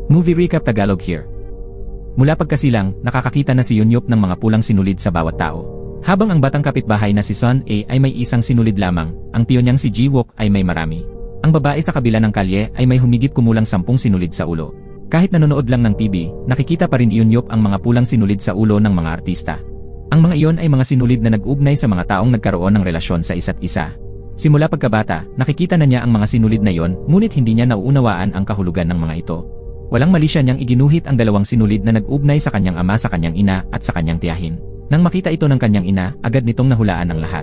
Movie Recap Tagalog here. Mula pagkasilang, nakakakita na si Yunyup ng mga pulang sinulid sa bawat tao. Habang ang batang kapitbahay na si Son A ay may isang sinulid lamang, ang tiyo niyang si Jiwook ay may marami. Ang babae sa kabila ng kalye ay may humigit kumulang 10 sinulid sa ulo. Kahit nanonood lang ng TV, nakikita pa rin Yunyup ang mga pulang sinulid sa ulo ng mga artista. Ang mga iyon ay mga sinulid na nag-ugnay sa mga taong nagkaroon ng relasyon sa isa't isa. Simula pagkabata, nakikita na niya ang mga sinulid na iyon, ngunit hindi niya nauunawaan ang kahulugan ng mga ito. Walang mali siya niyang iginuhit ang 2 sinulid na nag-ugnay sa kanyang ama, sa kanyang ina, at sa kanyang tiyahin. Nang makita ito ng kanyang ina, agad nitong nahulaan ang lahat.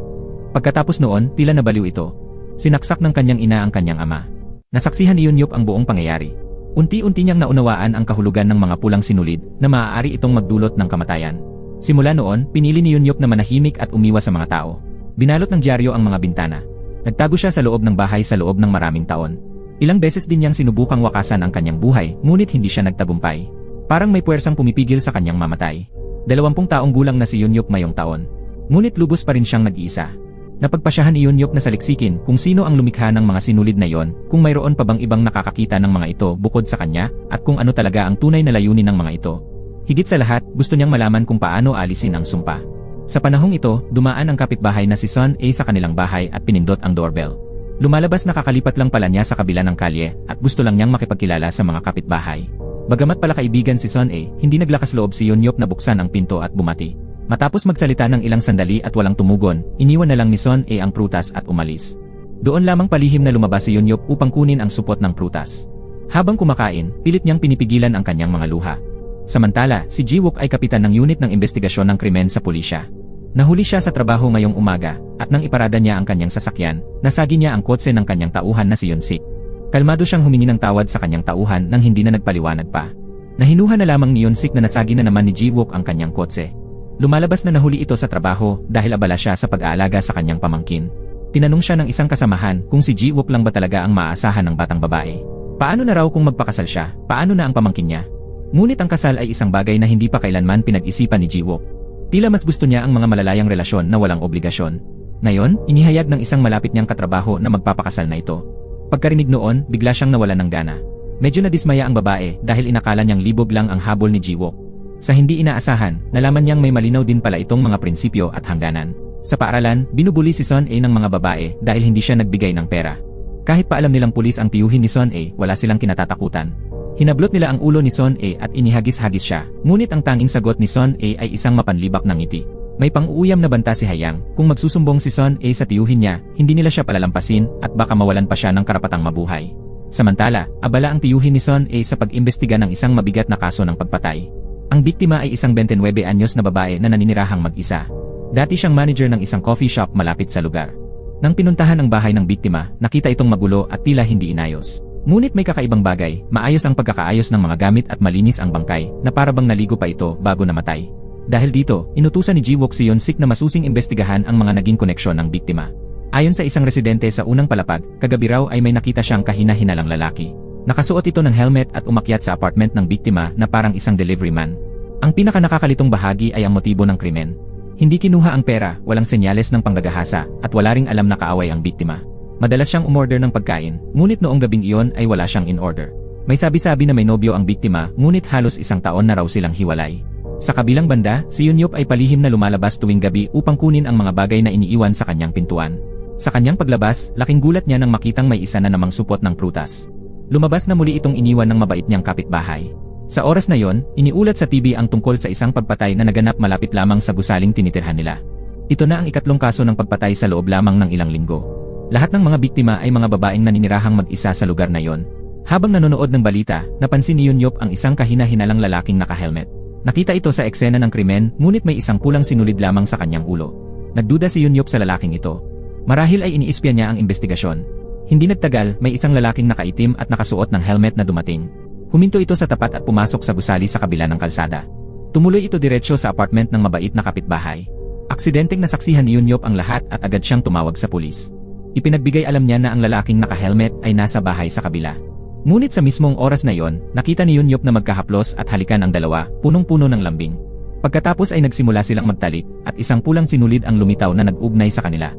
Pagkatapos noon, tila nabaliw ito. Sinaksak ng kanyang ina ang kanyang ama. Nasaksihan ni Yunyup ang buong pangyayari. Unti-unti niyang naunawaan ang kahulugan ng mga pulang sinulid na maaari itong magdulot ng kamatayan. Simula noon, pinili ni Yunyup na manahimik at umiwas sa mga tao. Binalot ng dyaryo ang mga bintana. Nagtago siya sa loob ng bahay sa loob ng maraming taon. Ilang beses din niyang sinubukang wakasan ang kanyang buhay, ngunit hindi siya nagtagumpay. Parang may puwersang pumipigil sa kanyang mamatay. 20 taong gulang na si Yunyup ngayong taon. Ngunit lubos pa rin siyang nag-iisa. Napagpasyahan ni Yunyup na saliksikin kung sino ang lumikha ng mga sinulid na yon, kung mayroon pa bang ibang nakakakita ng mga ito bukod sa kanya, at kung ano talaga ang tunay na layunin ng mga ito. Higit sa lahat, gusto niyang malaman kung paano alisin ang sumpa. Sa panahong ito, dumaan ang kapitbahay na si Son A sa kanilang bahay at pinindot ang doorbell. Lumalabas na kakalipat lang pala niya sa kabila ng kalye at gusto lang niyang makipagkilala sa mga kapitbahay. Bagamat pala kaibigan si Son A, hindi naglakas loob si Yunyup na buksan ang pinto at bumati. Matapos magsalita ng ilang sandali at walang tumugon, iniwan na lang ni Son A ang prutas at umalis. Doon lamang palihim na lumabas si Yunyup upang kunin ang supot ng prutas. Habang kumakain, pilit niyang pinipigilan ang kanyang mga luha. Samantala, si Jiwook ay kapitan ng unit ng investigasyon ng krimen sa pulisya. Nahuli siya sa trabaho ngayong umaga, at nang iparada niya ang kanyang sasakyan, nasagi niya ang kotse ng kanyang tauhan na si Yunsik. Kalmado siyang humingi ng tawad sa kanyang tauhan nang hindi na nagpaliwanag pa. Nahinuha na lamang ni Yunsik na nasagi na naman ni Jiwook ang kanyang kotse. Lumalabas na nahuli ito sa trabaho dahil abala siya sa pag-aalaga sa kanyang pamangkin. Tinanong siya ng isang kasamahan kung si Jiwook lang ba talaga ang maaasahan ng batang babae. Paano na raw kung magpakasal siya? Paano na ang pamangkin niya? Ngunit ang kasal ay isang bagay na hindi pa kailanman pinag-isipan ni Jiwook. Tila mas gusto niya ang mga malalayang relasyon na walang obligasyon. Ngayon, inihayag ng isang malapit niyang katrabaho na magpapakasal na ito. Pagkarinig noon, bigla siyang nawalan ng gana. Medyo nadismaya ang babae dahil inakala niyang libog lang ang habol ni Jiwook. Sa hindi inaasahan, nalaman niyang may malinaw din pala itong mga prinsipyo at hangganan. Sa paaralan, binubuli si Son A ng mga babae dahil hindi siya nagbigay ng pera. Kahit pa alam nilang pulis ang tiyuhin ni Son A, wala silang kinatatakutan. Hinablot nila ang ulo ni Son A at inihagis-hagis siya, ngunit ang tanging sagot ni Son A ay isang mapanlibak na ngiti. May pang-uuyam na banta si Hayang, kung magsusumbong si Son A sa tiyuhin niya, hindi nila siya palalampasin at baka mawalan pa siya ng karapatang mabuhay. Samantala, abala ang tiyuhin ni Son A sa pag-imbestiga ng isang mabigat na kaso ng pagpatay. Ang biktima ay isang 29 anyos na babae na naninirahang mag-isa. Dati siyang manager ng isang coffee shop malapit sa lugar. Nang pinuntahan ang bahay ng biktima, nakita itong magulo at tila hindi inayos. Ngunit may kakaibang bagay, maayos ang pagkakaayos ng mga gamit at malinis ang bangkay, na parabang naligo pa ito bago namatay. Dahil dito, inutusan ni Jiwook si Yunsik na masusing imbestigahan ang mga naging koneksyon ng biktima. Ayon sa isang residente sa unang palapag, kagabi raw ay may nakita siyang kahina-hinalang lalaki. Nakasuot ito ng helmet at umakyat sa apartment ng biktima na parang isang delivery man. Ang pinaka-nakakalitong bahagi ay ang motibo ng krimen. Hindi kinuha ang pera, walang senyales ng panggagahasa, at wala ring alam na kaaway ang biktima. Madalas siyang umorder ng pagkain, ngunit noong gabing iyon ay wala siyang in-order. May sabi-sabi na may nobyo ang biktima, ngunit halos 1 taon na raw silang hiwalay. Sa kabilang banda, si Yunyup ay palihim na lumalabas tuwing gabi upang kunin ang mga bagay na iniiwan sa kanyang pintuan. Sa kanyang paglabas, laking gulat niya nang makitang may isa na namang supot ng prutas. Lumabas na muli itong iniwan ng mabait niyang kapitbahay. Sa oras na yon, iniulat sa TV ang tungkol sa isang pagpatay na naganap malapit lamang sa gusaling tinitirhan nila. Ito na ang 2 kaso ng pagpatay sa loob lamang ng ilang linggo. Lahat ng mga biktima ay mga babaeng naninirahang mag-isa sa lugar na yon. Habang nanonood ng balita, napansin ni Yunyup ang isang kahina-hinalang lalaking naka-helmet. Nakita ito sa eksena ng krimen, ngunit may isang pulang sinulid lamang sa kanyang ulo. Nagduda si Yunyup sa lalaking ito. Marahil ay iniispya niya ang investigasyon. Hindi nagtagal, may isang lalaking nakaitim at nakasuot ng helmet na dumating. Huminto ito sa tapat at pumasok sa gusali sa kabila ng kalsada. Tumuloy ito diretsyo sa apartment ng mabait na kapitbahay. Aksidenteng nasaksihan ni Yunyup ang lahat at agad siyang tumawag sa pulis. Ipinagbigay alam niya na ang lalaking naka-helmet ay nasa bahay sa kabila. Ngunit sa mismong oras na yon, nakita ni Yunyup na magkahaplos at halikan ang dalawa, punong-puno ng lambing. Pagkatapos ay nagsimula silang magtalik at isang pulang sinulid ang lumitaw na nag-ugnay sa kanila.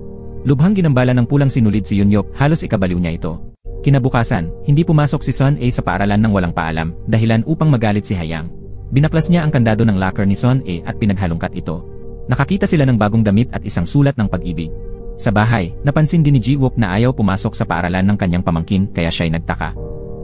Lubhang ginambala ng pulang sinulid si Yunyup, halos ikabaliw niya ito. Kinabukasan, hindi pumasok si Son A sa paaralan ng walang paalam, dahilan upang magalit si Hayang. Binaklas niya ang kandado ng locker ni Son A at pinaghalongkat ito. Nakakita sila ng bagong damit at isang sulat ng pag-ibig. Sa bahay, napansin din ni Ji-wook na ayaw pumasok sa paaralan ng kanyang pamangkin kaya siya'y nagtaka.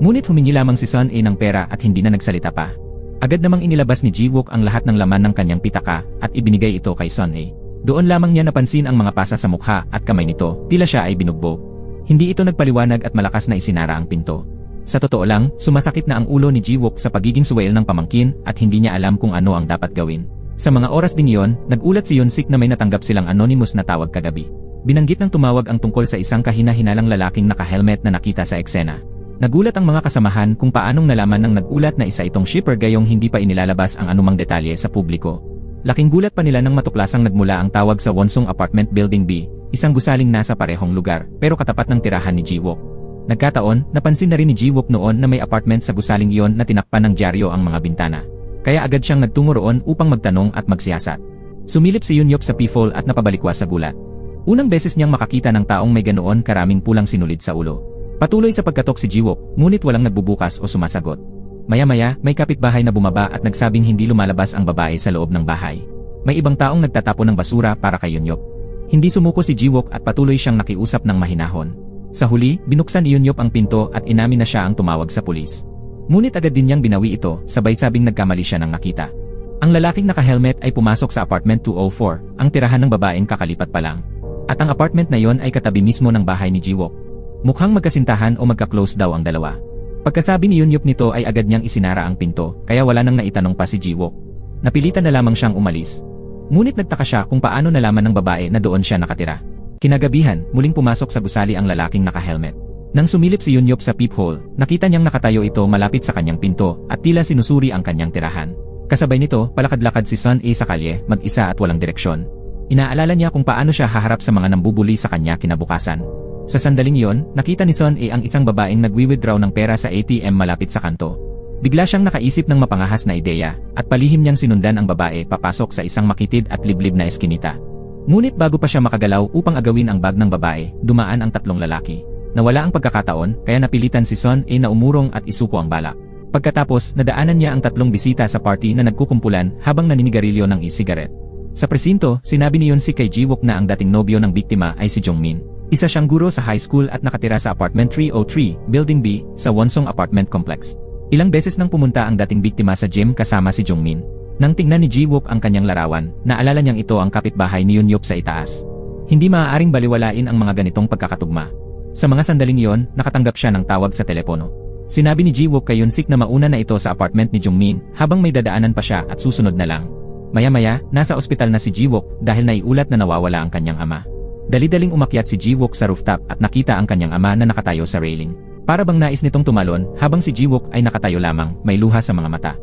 Ngunit humingi lamang si Son A ng pera at hindi na nagsalita pa. Agad namang inilabas ni Ji-wook ang lahat ng laman ng kanyang pitaka at ibinigay ito kay Son A. Doon lamang niya napansin ang mga pasa sa mukha at kamay nito, tila siya ay binugbog. Hindi ito nagpaliwanag at malakas na isinara ang pinto. Sa totoo lang, sumasakit na ang ulo ni Ji-wook sa pagiging suwail ng pamangkin at hindi niya alam kung ano ang dapat gawin. Sa mga oras din iyon, nagulat si Yoon-sik na may natanggap silang anonymous na tawag kagabi. Binanggit ng tumawag ang tungkol sa isang kahina-hinalang lalaking naka-helmet na nakita sa eksena. Nagulat ang mga kasamahan kung paanong nalaman ng nagulat na isa itong shipper gayong hindi pa inilalabas ang anumang detalye sa publiko. Laking gulat pa nila nang matuklasang nagmula ang tawag sa Wonsong Apartment Building B, isang gusaling nasa parehong lugar pero katapat ng tirahan ni Ji-wook. Nagkataon, napansin na rin ni Ji-wook noon na may apartment sa gusaling iyon na tinakpan ng dyaryo ang mga bintana. Kaya agad siyang nagtungo roon upang magtanong at magsiyasat. Sumilip si Yoon-yup sa peephole at napabalikwas sa gulat. Unang beses niyang makakita ng taong may ganoon karaming pulang sinulid sa ulo. Patuloy sa pagkatok si Ji-wook, ngunit walang nagbubukas o sumasagot. Maya-maya, may kapitbahay na bumaba at nagsabing hindi lumalabas ang babae sa loob ng bahay. May ibang taong nagtatapon ng basura para kay Yoon-yup. Hindi sumuko si Ji-wook at patuloy siyang nakiusap ng mahinahon. Sa huli, binuksan ni Yoon-yup ang pinto at inamin na siya ang tumawag sa pulis. Ngunit agad din niyang binawi ito, sabay sabing nagkamali siya ng nakita. Ang lalaking naka-helmet ay pumasok sa apartment 204, ang tirahan ng babaeng kakalipat pa lang. At ang apartment na yon ay katabi mismo ng bahay ni Ji-wook. Mukhang magkasintahan o magka-close daw ang dalawa. Pagkasabi ni Yoon-yup nito ay agad niyang isinara ang pinto, kaya wala nang naitanong pa si Ji-wook. Napilitan na lamang siyang umalis. Ngunit nagtaka siya kung paano nalaman ng babae na doon siya nakatira. Kinagabihan, muling pumasok sa gusali ang lalaking naka-helmet. Nang sumilip si Yoon-yup sa peephole, nakita niyang nakatayo ito malapit sa kanyang pinto at tila sinusuri ang kanyang tirahan. Kasabay nito, palakad-lakad si Son A sa kalye, mag-isa at walang direksyon. Inaalala niya kung paano siya haharap sa mga nambubuli sa kanya kinabukasan. Sa sandaling iyon, nakita ni Son A ang isang babaeng nagwi-withdraw ng pera sa ATM malapit sa kanto. Bigla siyang nakaisip ng mapangahas na ideya, at palihim niyang sinundan ang babae papasok sa isang makitid at liblib na eskinita. Ngunit bago pa siya makagalaw upang agawin ang bag ng babae, dumaan ang tatlong lalaki. Nawala ang pagkakataon, kaya napilitan si Son A na umurong at isuko ang balak. Pagkatapos, nadaanan niya ang tatlong bisita sa party na nagkukumpulan habang naninigarilyo ng e-cigarette. Sa presinto, sinabi ni Yoon-sik kay Ji-wook na ang dating nobyo ng biktima ay si Jong-min. Isa siyang guro sa high school at nakatira sa apartment 303, Building B, sa Wonsong Apartment Complex. Ilang beses nang pumunta ang dating biktima sa gym kasama si Jong-min. Nang tingnan ni Ji-wook ang kanyang larawan, naalala niyang ito ang kapitbahay ni Yoon-yup sa itaas. Hindi maaaring baliwalain ang mga ganitong pagkakatugma. Sa mga sandaling iyon, nakatanggap siya ng tawag sa telepono. Sinabi ni Ji-wook kay Yoon-sik na mauna na ito sa apartment ni Jong-min habang may dadaanan pa siya at susunod na lang. Maya-maya, nasa ospital na si Ji-wook dahil naiulat na nawawala ang kanyang ama. Dali-daling umakyat si Ji-wook sa rooftop at nakita ang kanyang ama na nakatayo sa railing. Para bang nais nitong tumalon habang si Ji-wook ay nakatayo lamang, may luha sa mga mata.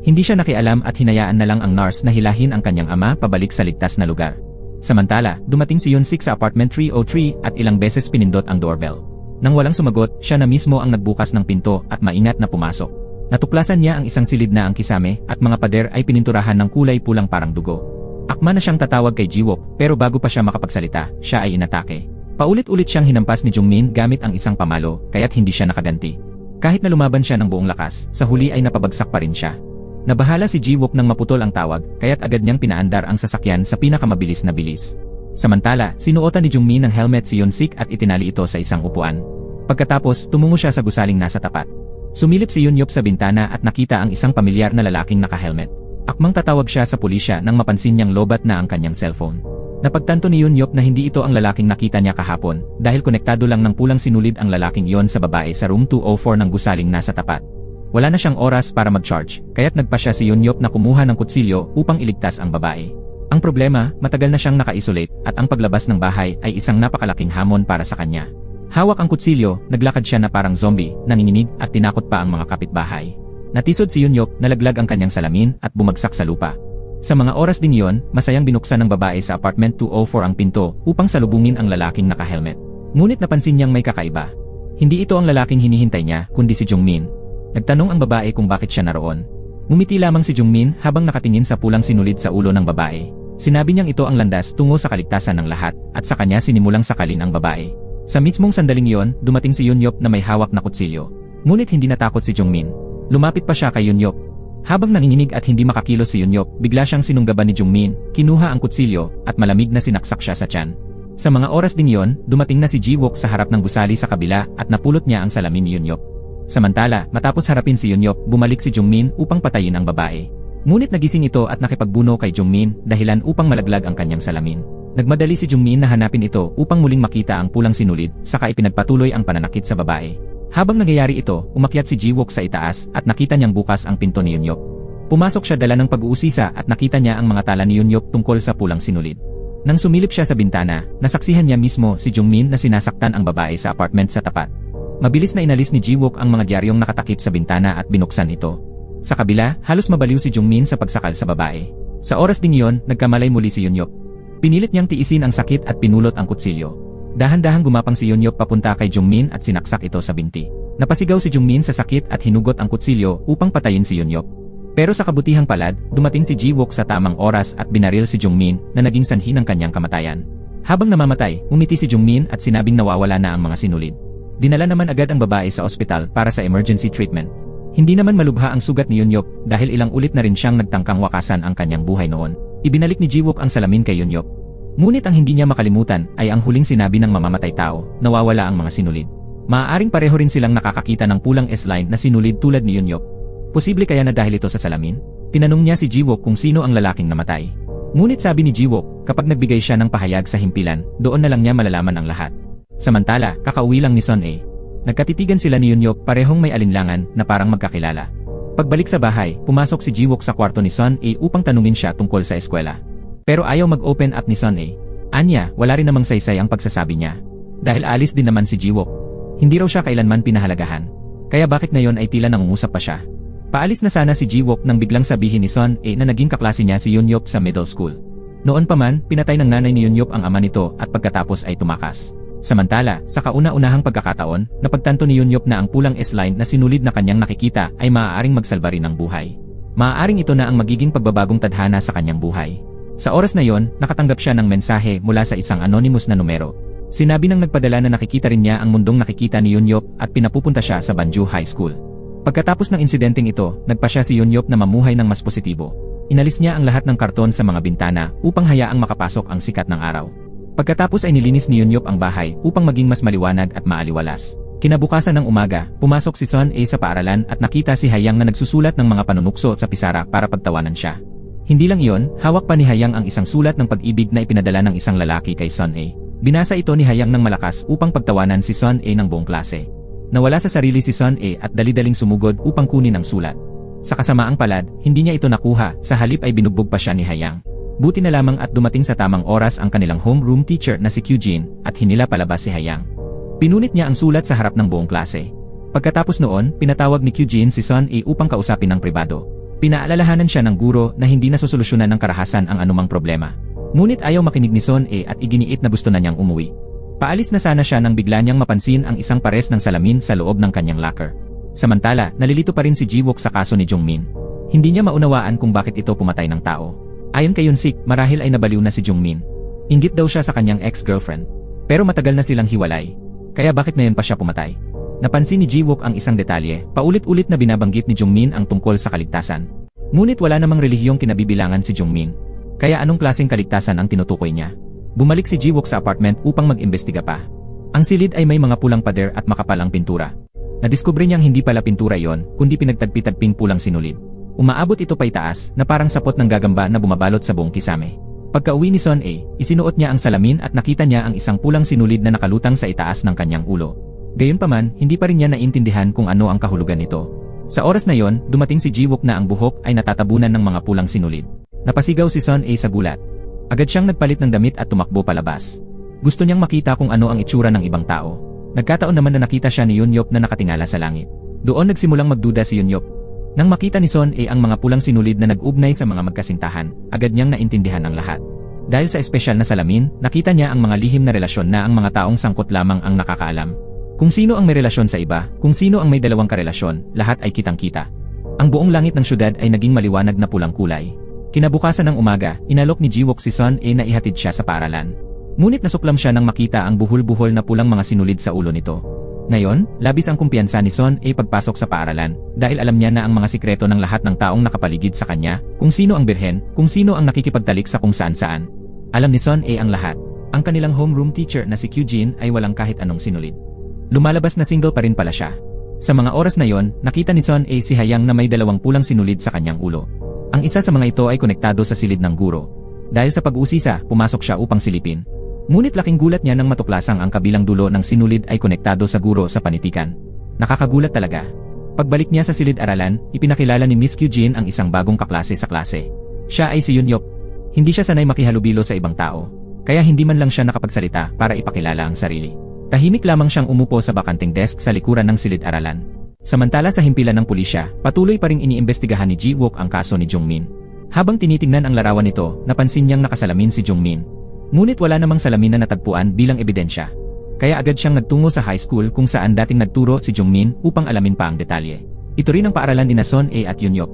Hindi siya nakialam at hinayaan na lang ang nurse na hilahin ang kanyang ama pabalik sa ligtas na lugar. Samantala, dumating si Yoon-sik sa apartment 303 at ilang beses pinindot ang doorbell. Nang walang sumagot, siya na mismo ang nagbukas ng pinto at maingat na pumasok. Natuklasan niya ang isang silid na ang kisame at mga pader ay pininturahan ng kulay pulang parang dugo. Akma na siyang tatawag kay Ji-wook pero bago pa siya makapagsalita, siya ay inatake. Paulit-ulit siyang hinampas ni Jong-min gamit ang isang pamalo kaya't hindi siya nakaganti. Kahit na lumaban siya ng buong lakas, sa huli ay napabagsak pa rin siya. Nabahala si Ji-wook nang maputol ang tawag kaya't agad niyang pinaandar ang sasakyan sa pinakamabilis na bilis. Samantala, sinuotan ni Jong-min ng helmet si Yoon-sik at itinali ito sa isang upuan. Pagkatapos, tumungo siya sa gusaling nasa tapat. Sumilip si Yoon-yup sa bintana at nakita ang isang pamilyar na lalaking naka-helmet. Akmang tatawag siya sa pulisya nang mapansin niyang lobat na ang kanyang cellphone. Napagtanto ni Yoon-yup na hindi ito ang lalaking nakita niya kahapon dahil konektado lang ng pulang sinulid ang lalaking iyon sa babae sa room 204 ng gusaling nasa tapat. Wala na siyang oras para mag-charge, kaya't nagpa siya si Yoon-yup na kumuha ng kutsilyo upang iligtas ang babae. Ang problema, matagal na siyang naka-isolate at ang paglabas ng bahay ay isang napakalaking hamon para sa kanya. Hawak ang kutsilyo, naglakad siya na parang zombie, nanginginig at tinakot pa ang mga kapitbahay. Natisod si Yoon-yup, nalaglag ang kanyang salamin at bumagsak sa lupa. Sa mga oras din iyon, masayang binuksan ng babae sa apartment 204 ang pinto upang salubungin ang lalaking naka-helmet. Ngunit napansin niyang may kakaiba. Hindi ito ang lalaking hinihintay niya, kundi si Jong-min. Nagtanong ang babae kung bakit siya naroon. Ngumiti lamang si Jong-min habang nakatingin sa pulang sinulid sa ulo ng babae. Sinabi niyang ito ang landas tungo sa kaligtasan ng lahat at sa kanya sinimulang sakalin ang babae. Sa mismong sandaling iyon, dumating si Yunyop na may hawak na kutsilyo. Ngunit hindi natakot si Jungmin. Lumapit pa siya kay Yunyop. Habang nanginginig at hindi makakilos si Yunyop, bigla siyang sinunggaban ni Jungmin, kinuha ang kutsilyo, at malamig na sinaksak siya sa tiyan. Sa mga oras din iyon, dumating na si Jiwook sa harap ng gusali sa kabila at napulot niya ang salamin ni Yunyop. Samantala, matapos harapin si Yunyop, bumalik si Jungmin upang patayin ang babae. Ngunit nagising ito at nakipagbuno kay Jungmin dahilan upang malaglag ang kanyang salamin. Nagmadali si Jungmin na hanapin ito upang muling makita ang pulang sinulid, saka ipinagpatuloy ang pananakit sa babae. Habang nangyayari ito, umakyat si Jiwook sa itaas at nakita niyang bukas ang pinto ni Yunyop. Pumasok siya dala ng pag-uusisa at nakita niya ang mga tala ni Yunyop tungkol sa pulang sinulid. Nang sumilip siya sa bintana, nasaksihan niya mismo si Jungmin na sinasaktan ang babae sa apartment sa tapat. Mabilis na inalis ni Jiwook ang mga dyaryong nakatakip sa bintana at binuksan ito. Sa kabila, halos mabaliw si Jungmin sa pagsakal sa babae. Sa oras ding iyon, nagkamalay muli si Yunyop. Pinilit niyang tiisin ang sakit at pinulot ang kutsilyo. Dahan-dahang gumapang si Yunyop papunta kay Jungmin at sinaksak ito sa binti. Napasigaw si Jungmin sa sakit at hinugot ang kutsilyo upang patayin si Yunyop. Pero sa kabutihang palad, dumating si Jiwook sa tamang oras at binaril si Jungmin na naging sanhi ng kanyang kamatayan. Habang namamatay, umiti si Jungmin at sinabing nawawala na ang mga sinulid. Dinala naman agad ang babae sa ospital para sa emergency treatment. Hindi naman malubha ang sugat ni Yunyop dahil ilang ulit na rin siyang nagtangkang wakasan ang kanyang buhay noon. Ibinalik ni Jiwook ang salamin kay Yunyop. Ngunit ang hindi niya makalimutan ay ang huling sinabi ng mamamatay tao, nawawala ang mga sinulid. Maaaring pareho rin silang nakakakita ng pulang S-line na sinulid tulad ni Yunyop. Posible kaya na dahil ito sa salamin? Tinanong niya si Jiwook kung sino ang lalaking namatay. Ngunit sabi ni Jiwook, kapag nagbigay siya ng pahayag sa himpilan, doon na lang niya malalaman ang lahat. Samantala, kakauwi lang ni Son A. Nagkatitigan sila ni Yunyop parehong may alinlangan na parang magkakilala. Pagbalik sa bahay, pumasok si Jiwook sa kwarto ni Son A upang tanungin siya tungkol sa eskwela. Pero ayaw mag-open up ni Son A. Anya, wala rin namang saysay ang pagsasabi niya. Dahil alis din naman si Jiwook. Hindi raw siya kailanman pinahalagahan. Kaya bakit ngayon ay tila nangungusap pa siya? Paalis na sana si Jiwook nang biglang sabihin ni Son A na naging kaklase niya si Yunyop sa middle school. Noon pa man, pinatay ng nanay ni Yunyop ang ama nito at pagkatapos ay tumakas. Samantala, sa kauna-unahang pagkakataon, napagtanto ni Yunyop na ang pulang S-line na sinulid na kanyang nakikita ay maaaring magsalba rin ng buhay. Maaaring ito na ang magiging pagbabagong tadhana sa kanyang buhay. Sa oras na yon, nakatanggap siya ng mensahe mula sa isang anonymous na numero. Sinabi ng nagpadala na nakikita rin niya ang mundong nakikita ni Yunyop at pinapupunta siya sa Banju High School. Pagkatapos ng insidenteng ito, nagpa siya si Yunyop na mamuhay ng mas positibo. Inalis niya ang lahat ng karton sa mga bintana upang hayaang makapasok ang sikat ng araw. Pagkatapos ay nilinis ni Yunyop ang bahay upang maging mas maliwanag at maaliwalas. Kinabukasan ng umaga, pumasok si Son A sa paaralan at nakita si Hayang na nagsusulat ng mga panunukso sa pisara para pagtawanan siya. Hindi lang iyon, hawak pa ni Hayang ang isang sulat ng pag-ibig na ipinadala ng isang lalaki kay Son A. Binasa ito ni Hayang ng malakas upang pagtawanan si Son A ng buong klase. Nawala sa sarili si Son A at dali-daling sumugod upang kunin ang sulat. Sa kasamaang palad, hindi niya ito nakuha, sa halip ay binugbog pa siya ni Hayang. Buti na lamang at dumating sa tamang oras ang kanilang homeroom teacher na si Kyujin at hinila palabas si Hayang. Pinunit niya ang sulat sa harap ng buong klase. Pagkatapos noon, pinatawag ni Kyujin si Son A upang kausapin ng pribado. Pinaalalahanan siya ng guro na hindi nasosolusyonan ng karahasan ang anumang problema. Ngunit ayaw makinig ni Son A at iginiit na gusto na niyang umuwi. Paalis na sana siya nang bigla niyang mapansin ang isang pares ng salamin sa loob ng kanyang locker. Samantala, nalilito pa rin si Jiwook sa kaso ni Jungmin. Hindi niya maunawaan kung bakit ito pumatay ng tao. Ayon kay Yunsik, marahil ay nabaliw na si Jungmin. Inggit daw siya sa kanyang ex-girlfriend. Pero matagal na silang hiwalay. Kaya bakit ngayon pa siya pumatay? Napansin ni Jiwook ang isang detalye, paulit-ulit na binabanggit ni Jungmin ang tungkol sa kaligtasan. Ngunit wala namang relihiyong kinabibilangan si Jungmin. Kaya anong klaseng kaligtasan ang tinutukoy niya? Bumalik si Jiwook sa apartment upang mag-imbestiga pa. Ang silid ay may mga pulang pader at makapalang pintura. Nadiskubre niyang hindi pala pintura yon, kundi pinagtagpi-tagping pulang sinulid. Umaabot ito pa itaas na parang sapot ng gagamba na bumabalot sa buong kisame. Pagka-uwi ni Son A, isinuot niya ang salamin at nakita niya ang isang pulang sinulid na nakalutang sa itaas ng kanyang ulo. Gayunpaman, hindi pa rin niya naintindihan kung ano ang kahulugan nito. Sa oras na yon, dumating si Jiwook na ang buhok ay natatabunan ng mga pulang sinulid. Napasigaw si Son A sa gulat. Agad siyang nagpalit ng damit at tumakbo palabas. Gusto niyang makita kung ano ang itsura ng ibang tao. Nagkataon naman na nakita siya ni Yunyop na nakatingala sa langit. Doon nagsimulang magduda si Yunyop. Nang makita ni Son A ang mga pulang sinulid na nag-ugnay sa mga magkasintahan, agad niyang naintindihan ang lahat. Dahil sa espesyal na salamin, nakita niya ang mga lihim na relasyon na ang mga taong sangkot lamang ang nakakaalam. Kung sino ang may relasyon sa iba, kung sino ang may dalawang karelasyon, lahat ay kitang-kita. Ang buong langit ng syudad ay naging maliwanag na pulang kulay. Kinabukasan ng umaga, inalok ni Jiwook si Son A na ihatid siya sa paaralan. Ngunit nasuklam siya nang makita ang buhol-buhol na pulang mga sinulid sa ulo nito. Ngayon, labis ang kumpiyansa ni Son A pagpasok sa paaralan dahil alam niya na ang mga sikreto ng lahat ng taong nakapaligid sa kanya, kung sino ang birhen, kung sino ang nakikipagtalik sa kung saan-saan. Alam ni Son A ang lahat. Ang kanilang homeroom teacher na si Kyujin ay walang kahit anong sinulid. Lumalabas na single pa rin pala siya. Sa mga oras na yon, nakita ni Son A si Hayang na may 2 pulang sinulid sa kanyang ulo. Ang isa sa mga ito ay konektado sa silid ng guro. Dahil sa pag-uusisa, pumasok siya upang silipin. Ngunit laking gulat niya nang matuklasang ang kabilang dulo ng sinulid ay konektado sa guro sa panitikan. Nakakagulat talaga. Pagbalik niya sa silid-aralan, ipinakilala ni Miss Kyujin ang isang bagong kaklase sa klase. Siya ay si Yunyop. Hindi siya sanay makihalubilo sa ibang tao. Kaya hindi man lang siya nakapagsalita para ipakilala ang sarili. Tahimik lamang siyang umupo sa bakanting desk sa likuran ng silid-aralan. Samantala sa himpilan ng pulisya, patuloy pa ring iniimbestigahan ni Ji-wook ang kaso ni Jungmin. Habang tinitingnan ang larawan nito, napansin niyang nakasalamin si Jungmin. Ngunit wala namang salamin na natagpuan bilang ebidensya. Kaya agad siyang nagtungo sa high school kung saan dating nagturo si Jungmin upang alamin pa ang detalye. Ito rin ang paaralan ni Son A at Yunyop.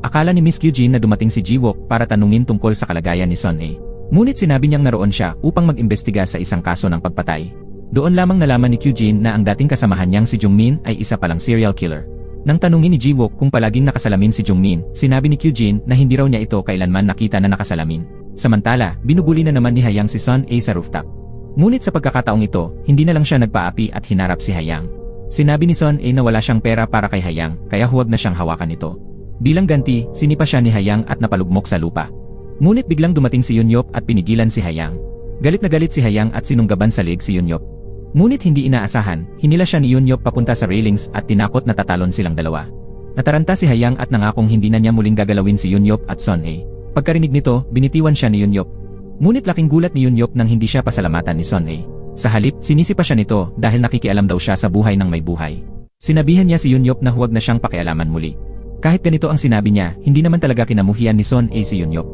Akala ni Miss Kyujin na dumating si Ji-wook para tanungin tungkol sa kalagayan ni Son A. Ngunit sinabi niyang naroon siya upang mag-imbestiga sa isang kaso ng pagpatay. Doon lamang nalaman ni Kyujin na ang dating kasamahan niyang si Jungmin ay isa palang serial killer. Nang tanungin ni Ji-wook kung palaging nakasalamin si Jungmin, sinabi ni Kyujin na hindi raw niya ito kailanman nakita na nakasalamin. Samantala, binubuli na naman ni Hayang si Son A sa rooftop. Ngunit sa pagkakataong ito, hindi na lang siya nagpaapi at hinarap si Hayang. Sinabi ni Son A na wala siyang pera para kay Hayang, kaya huwag na siyang hawakan ito. Bilang ganti, sinipa siya ni Hayang at napalugmok sa lupa. Ngunit biglang dumating si Yunyop at pinigilan si Hayang. Galit na galit si Hayang at sinunggaban sa leeg si Yunyop. Ngunit hindi inaasahan, hinila siya ni Yunyop papunta sa railings at tinakot na tatalon silang dalawa. Nataranta si Hayang at nangakong hindi na niya muling gagalawin si Yunyop at Son A. Pagkarinig nito, binitiwan siya ni Yunyop. Ngunit laking gulat ni Yunyop nang hindi siya pasalamatan ni Son A. Sa halip, sinisi pa siya nito dahil nakikialam daw siya sa buhay ng may buhay. Sinabihan niya si Yunyop na huwag na siyang pakialaman muli. Kahit ganito ang sinabi niya, hindi naman talaga kinamuhian ni Son A si Yunyop.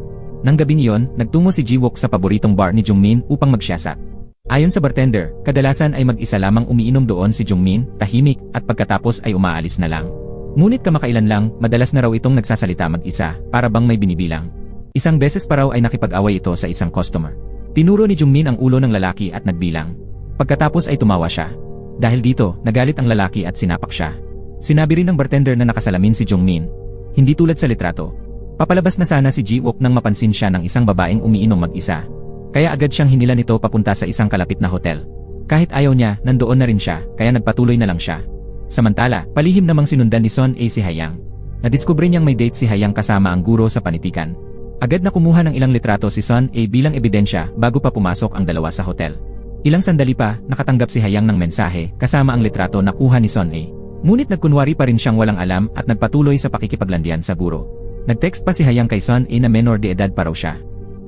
Nang gabing iyon, nagtungo si Ji-wook sa paboritong bar ni Jungmin upang magsiyasak. Ayon sa bartender, kadalasan ay mag-isa lamang umiinom doon si Jungmin, tahimik, at pagkatapos ay umaalis na lang. Ngunit kamakailan lang, madalas na raw itong nagsasalita mag-isa, para bang may binibilang. Isang beses pa raw ay nakipag-away ito sa isang customer. Tinuro ni Jungmin ang ulo ng lalaki at nagbilang. Pagkatapos ay tumawa siya. Dahil dito, nagalit ang lalaki at sinapak siya. Sinabi rin ng bartender na nakasalamin si Jungmin. Hindi tulad sa litrato. Papalabas na sana si Ji-wook nang mapansin siya ng isang babaeng umiinom mag-isa. Kaya agad siyang hinila nito papunta sa isang kalapit na hotel. Kahit ayaw niya, nandoon na rin siya, kaya nagpatuloy na lang siya. Samantala, palihim namang sinundan ni Son A si Hayang. Nadiskubre niyang may date si Hayang kasama ang guro sa panitikan. Agad na kumuha ng ilang litrato si Son A bilang ebidensya bago pa pumasok ang dalawa sa hotel. Ilang sandali pa, nakatanggap si Hayang ng mensahe kasama ang litrato na kuha ni Son A. Ngunit nagkunwari pa rin siyang walang alam at nagpatuloy sa pakikipaglandian sa guro. Nag-text pa si Hayang kay Son A na menor de edad pa raw siya.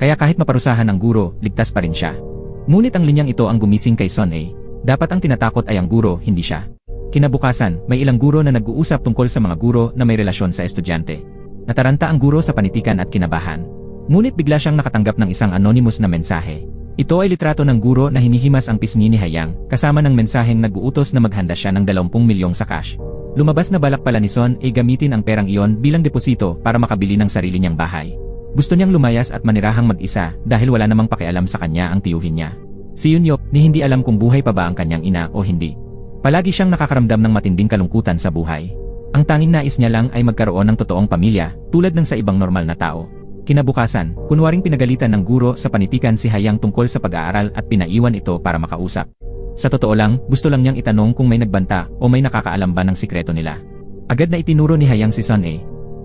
Kaya kahit maparusahan ng guro, ligtas pa rin siya. Ngunit ang linyang ito ang gumising kay Son A. Dapat ang tinatakot ay ang guro, hindi siya. Kinabukasan, may ilang guro na nag-uusap tungkol sa mga guro na may relasyon sa estudyante. Nataranta ang guro sa panitikan at kinabahan. Ngunit bigla siyang nakatanggap ng isang anonymous na mensahe. Ito ay litrato ng guro na hinihimas ang pisngi ni Hayang, kasama ng mensaheng nag-uutos na maghanda siya ng 20 milyong sa cash. Lumabas na balak pala ni Son A gamitin ang perang iyon bilang deposito para makabili ng sarili niyang bahay. Gusto niyang lumayas at manirahang mag-isa dahil wala namang pakialam sa kanya ang tiyuhin niya. Si Yunyop ni hindi alam kung buhay pa ba ang kanyang ina o hindi. Palagi siyang nakakaramdam ng matinding kalungkutan sa buhay. Ang tanging nais niya lang ay magkaroon ng totoong pamilya tulad ng sa ibang normal na tao. Kinabukasan, kunwaring pinagalitan ng guro sa panitikan si Hayang tungkol sa pag-aaral at pinaiwan ito para makausap. Sa totoo lang, gusto lang niyang itanong kung may nagbanta o may nakakaalam ba ng sikreto nila. Agad na itinuro ni Hayang si Son A.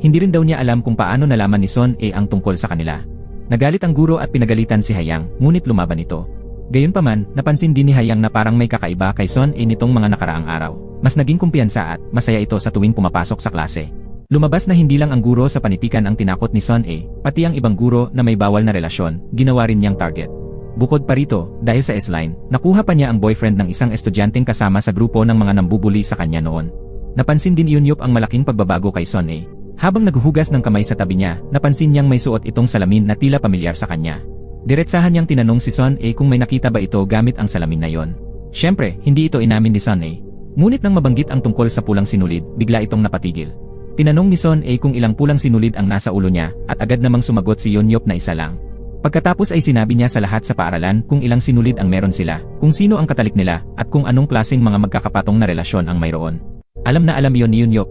Hindi rin daw niya alam kung paano nalaman ni Son A ang tungkol sa kanila. Nagalit ang guro at pinagalitan si Hayang, ngunit lumaban ito. Gayunpaman, napansin din ni Hayang na parang may kakaiba kay Son A nitong mga nakaraang araw. Mas naging kumpiyansa at masaya ito sa tuwing pumapasok sa klase. Lumabas na hindi lang ang guro sa panitikan ang tinakot ni Son A, pati ang ibang guro na may bawal na relasyon, ginawa rin niyang target. Bukod pa rito, dahil sa S-line, nakuha pa niya ang boyfriend ng isang estudyanteng kasama sa grupo ng mga nambubuli sa kanya noon. Napansin din Yunyop ang malaking pagbabago kay Son A. Habang naghuhugas ng kamay sa tabi niya, napansin niyang may suot itong salamin na tila pamilyar sa kanya. Diretsahan niyang tinanong si Son A kung may nakita ba ito gamit ang salamin na yon. Siyempre, hindi ito inamin ni Son A. Ngunit nang mabanggit ang tungkol sa pulang sinulid, bigla itong napatigil. Tinanong ni Son A kung ilang pulang sinulid ang nasa ulo niya, at agad namang sumagot si Yunyop na isa lang. Pagkatapos ay sinabi niya sa lahat sa paaralan kung ilang sinulid ang meron sila, kung sino ang katalik nila, at kung anong klaseng mga magkakapatong na relasyon ang mayroon. Alam na alam iyon ni Yunyop.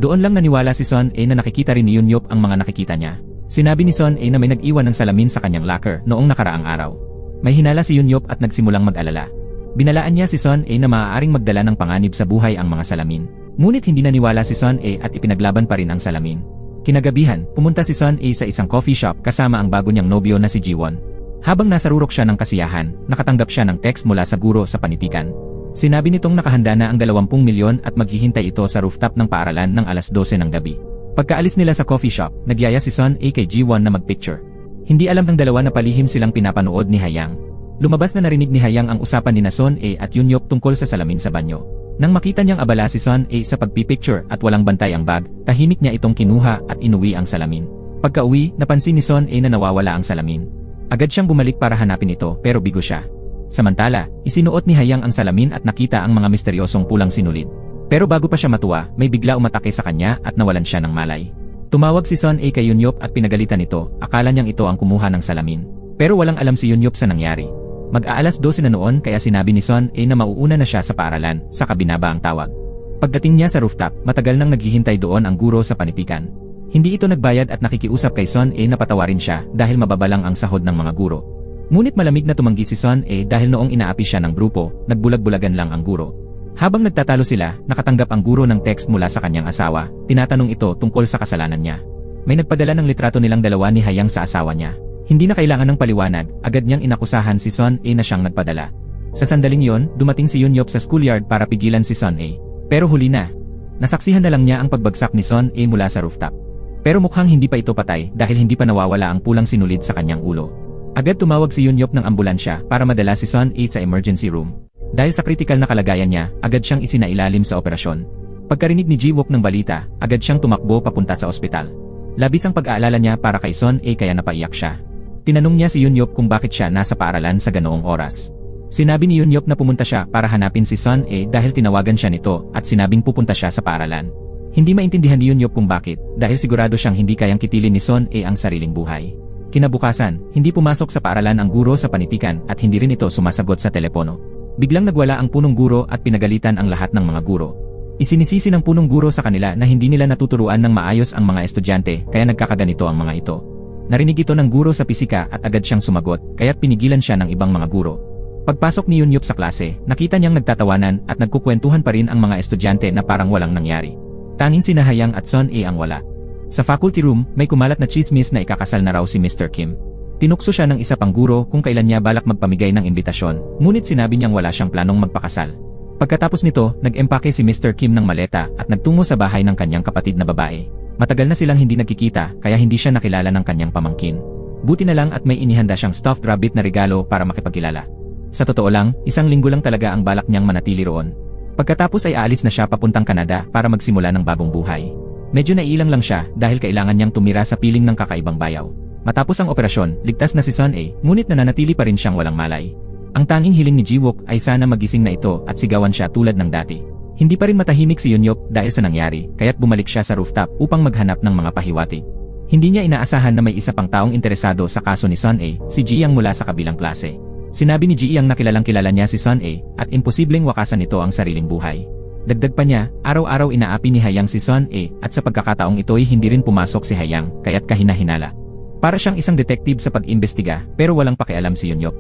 Doon lang naniwala si Son A na nakikita rin ni Yunyop ang mga nakikita niya. Sinabi ni Son A na may nag-iwan ng salamin sa kanyang locker noong nakaraang araw. May hinala si Yunyop at nagsimulang mag-alala. Binalaan niya si Son A na maaaring magdala ng panganib sa buhay ang mga salamin. Ngunit hindi naniwala si Son A at ipinaglaban pa rin ang salamin. Kinagabihan, pumunta si Son A sa isang coffee shop kasama ang bago niyang nobyo na si Jiwon. Habang nasa rurok siya ng kasiyahan, nakatanggap siya ng text mula sa guro sa panitikan. Sinabi nitong nakahanda na ang 20 milyon at maghihintay ito sa rooftop ng paaralan ng alas 12 ng gabi. Pagkaalis nila sa coffee shop, nagyaya si Son A kay Jiwon na magpicture. Hindi alam ng dalawa na palihim silang pinapanood ni Hayang. Lumabas na narinig ni Hayang ang usapan ni Son A at Yunyop tungkol sa salamin sa banyo. Nang makita niyang abala si Son A sa pagpipicture at walang bantay ang bag, tahimik niya itong kinuha at inuwi ang salamin. Pagka-uwi, napansin ni Son A na nawawala ang salamin. Agad siyang bumalik para hanapin ito pero bigo siya. Samantala, isinuot ni Hayang ang salamin at nakita ang mga misteryosong pulang sinulid. Pero bago pa siya matuwa, may bigla umatake sa kanya at nawalan siya ng malay. Tumawag si Son A kay Yunyop at pinagalitan ito, akala niyang ito ang kumuha ng salamin. Pero walang alam si Yunyop sa nangyari. Mag-aalas 12 na noon kaya sinabi ni Son A na mauuna na siya sa paaralan, sa kabinaba ang tawag. Pagdating niya sa rooftop, matagal nang naghihintay doon ang guro sa panitikan. Hindi ito nagbayad at nakikiusap kay Son A na patawarin siya dahil mababalang ang sahod ng mga guro. Ngunit malamig na tumanggi si Son A dahil noong inaapi siya ng grupo, nagbulag-bulagan lang ang guro. Habang nagtatalo sila, nakatanggap ang guro ng text mula sa kanyang asawa, tinatanong ito tungkol sa kasalanan niya. May nagpadala ng litrato nilang dalawa ni Hayang sa asawa niya. Hindi na kailangan ng paliwanag, agad niyang inakusahan si Son A na siyang nagpadala. Sa sandaling yon, dumating si Yunyop sa schoolyard para pigilan si Son A. Pero huli na. Nasaksihan na lang niya ang pagbagsak ni Son A mula sa rooftop. Pero mukhang hindi pa ito patay dahil hindi pa nawawala ang pulang sinulid sa kanyang ulo. Agad tumawag si Yunyop ng ambulansya para madala si Son A sa emergency room. Dahil sa kritikal na kalagayan niya, agad siyang isinailalim sa operasyon. Pagkarinig ni Jiwook ng balita, agad siyang tumakbo papunta sa ospital. Labis ang pag-aalala niya para kay Son A kaya napaiyak siya. Tinanong niya si Yunyop kung bakit siya nasa paaralan sa ganoong oras. Sinabi ni Yunyop na pumunta siya para hanapin si Son A dahil tinawagan siya nito at sinabing pupunta siya sa paaralan. Hindi maintindihan ni Yunyop kung bakit dahil sigurado siyang hindi kayang kitilin ni Son A ang sariling buhay. Kinabukasan, hindi pumasok sa paaralan ang guro sa panitikan at hindi rin ito sumasagot sa telepono. Biglang nagwala ang punong guro at pinagalitan ang lahat ng mga guro. Isinisisi ng punong guro sa kanila na hindi nila natuturuan ng maayos ang mga estudyante kaya nagkakaganito ang mga ito. Narinig ito ng guro sa pisika at agad siyang sumagot, kaya't pinigilan siya ng ibang mga guro. Pagpasok ni Yunyop sa klase, nakita niyang nagtatawanan at nagkukwentuhan pa rin ang mga estudyante na parang walang nangyari. Tanging sina Hayang at Son A ang wala. Sa faculty room, may kumalat na chismis na ikakasal na raw si Mr. Kim. Tinukso siya ng isa pang guro kung kailan niya balak magpamigay ng imbitasyon, ngunit sinabi niyang wala siyang planong magpakasal. Pagkatapos nito, nag-empake si Mr. Kim ng maleta at nagtungo sa bahay ng kanyang kapatid na babae. Matagal na silang hindi nagkikita kaya hindi siya nakilala ng kanyang pamangkin. Buti na lang at may inihanda siyang stuffed rabbit na regalo para makipagkilala. Sa totoo lang, 1 linggo lang talaga ang balak niyang manatili roon. Pagkatapos ay aalis na siya papuntang Canada para magsimula ng bagong buhay. Medyo naiilang lang siya dahil kailangan niyang tumira sa piling ng kakaibang bayaw. Matapos ang operasyon, ligtas na si Son A, ngunit nananatili pa rin siyang walang malay. Ang tanging hiling ni Jiwook ay sana magising na ito at sigawan siya tulad ng dati. Hindi pa rin matahimik si Yunyop dahil sa nangyari, kaya't bumalik siya sa rooftop upang maghanap ng mga pahiwatig. Hindi niya inaasahan na may isa pang taong interesado sa kaso ni Son A, si Ji Yang mula sa kabilang klase. Sinabi ni Ji Yang na kilalang kilala niya si Son A at imposibleng wakasan nito ang sariling buhay. Dagdag pa niya, araw-araw inaapi ni Hayang si Son A at sa pagkakataong ito'y hindi rin pumasok si Hayang kaya't kahina-hinala. Para siyang isang detective sa pag-imbestiga pero walang pakialam si Yunyop.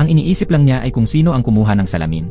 Ang iniisip lang niya ay kung sino ang kumuha ng salamin.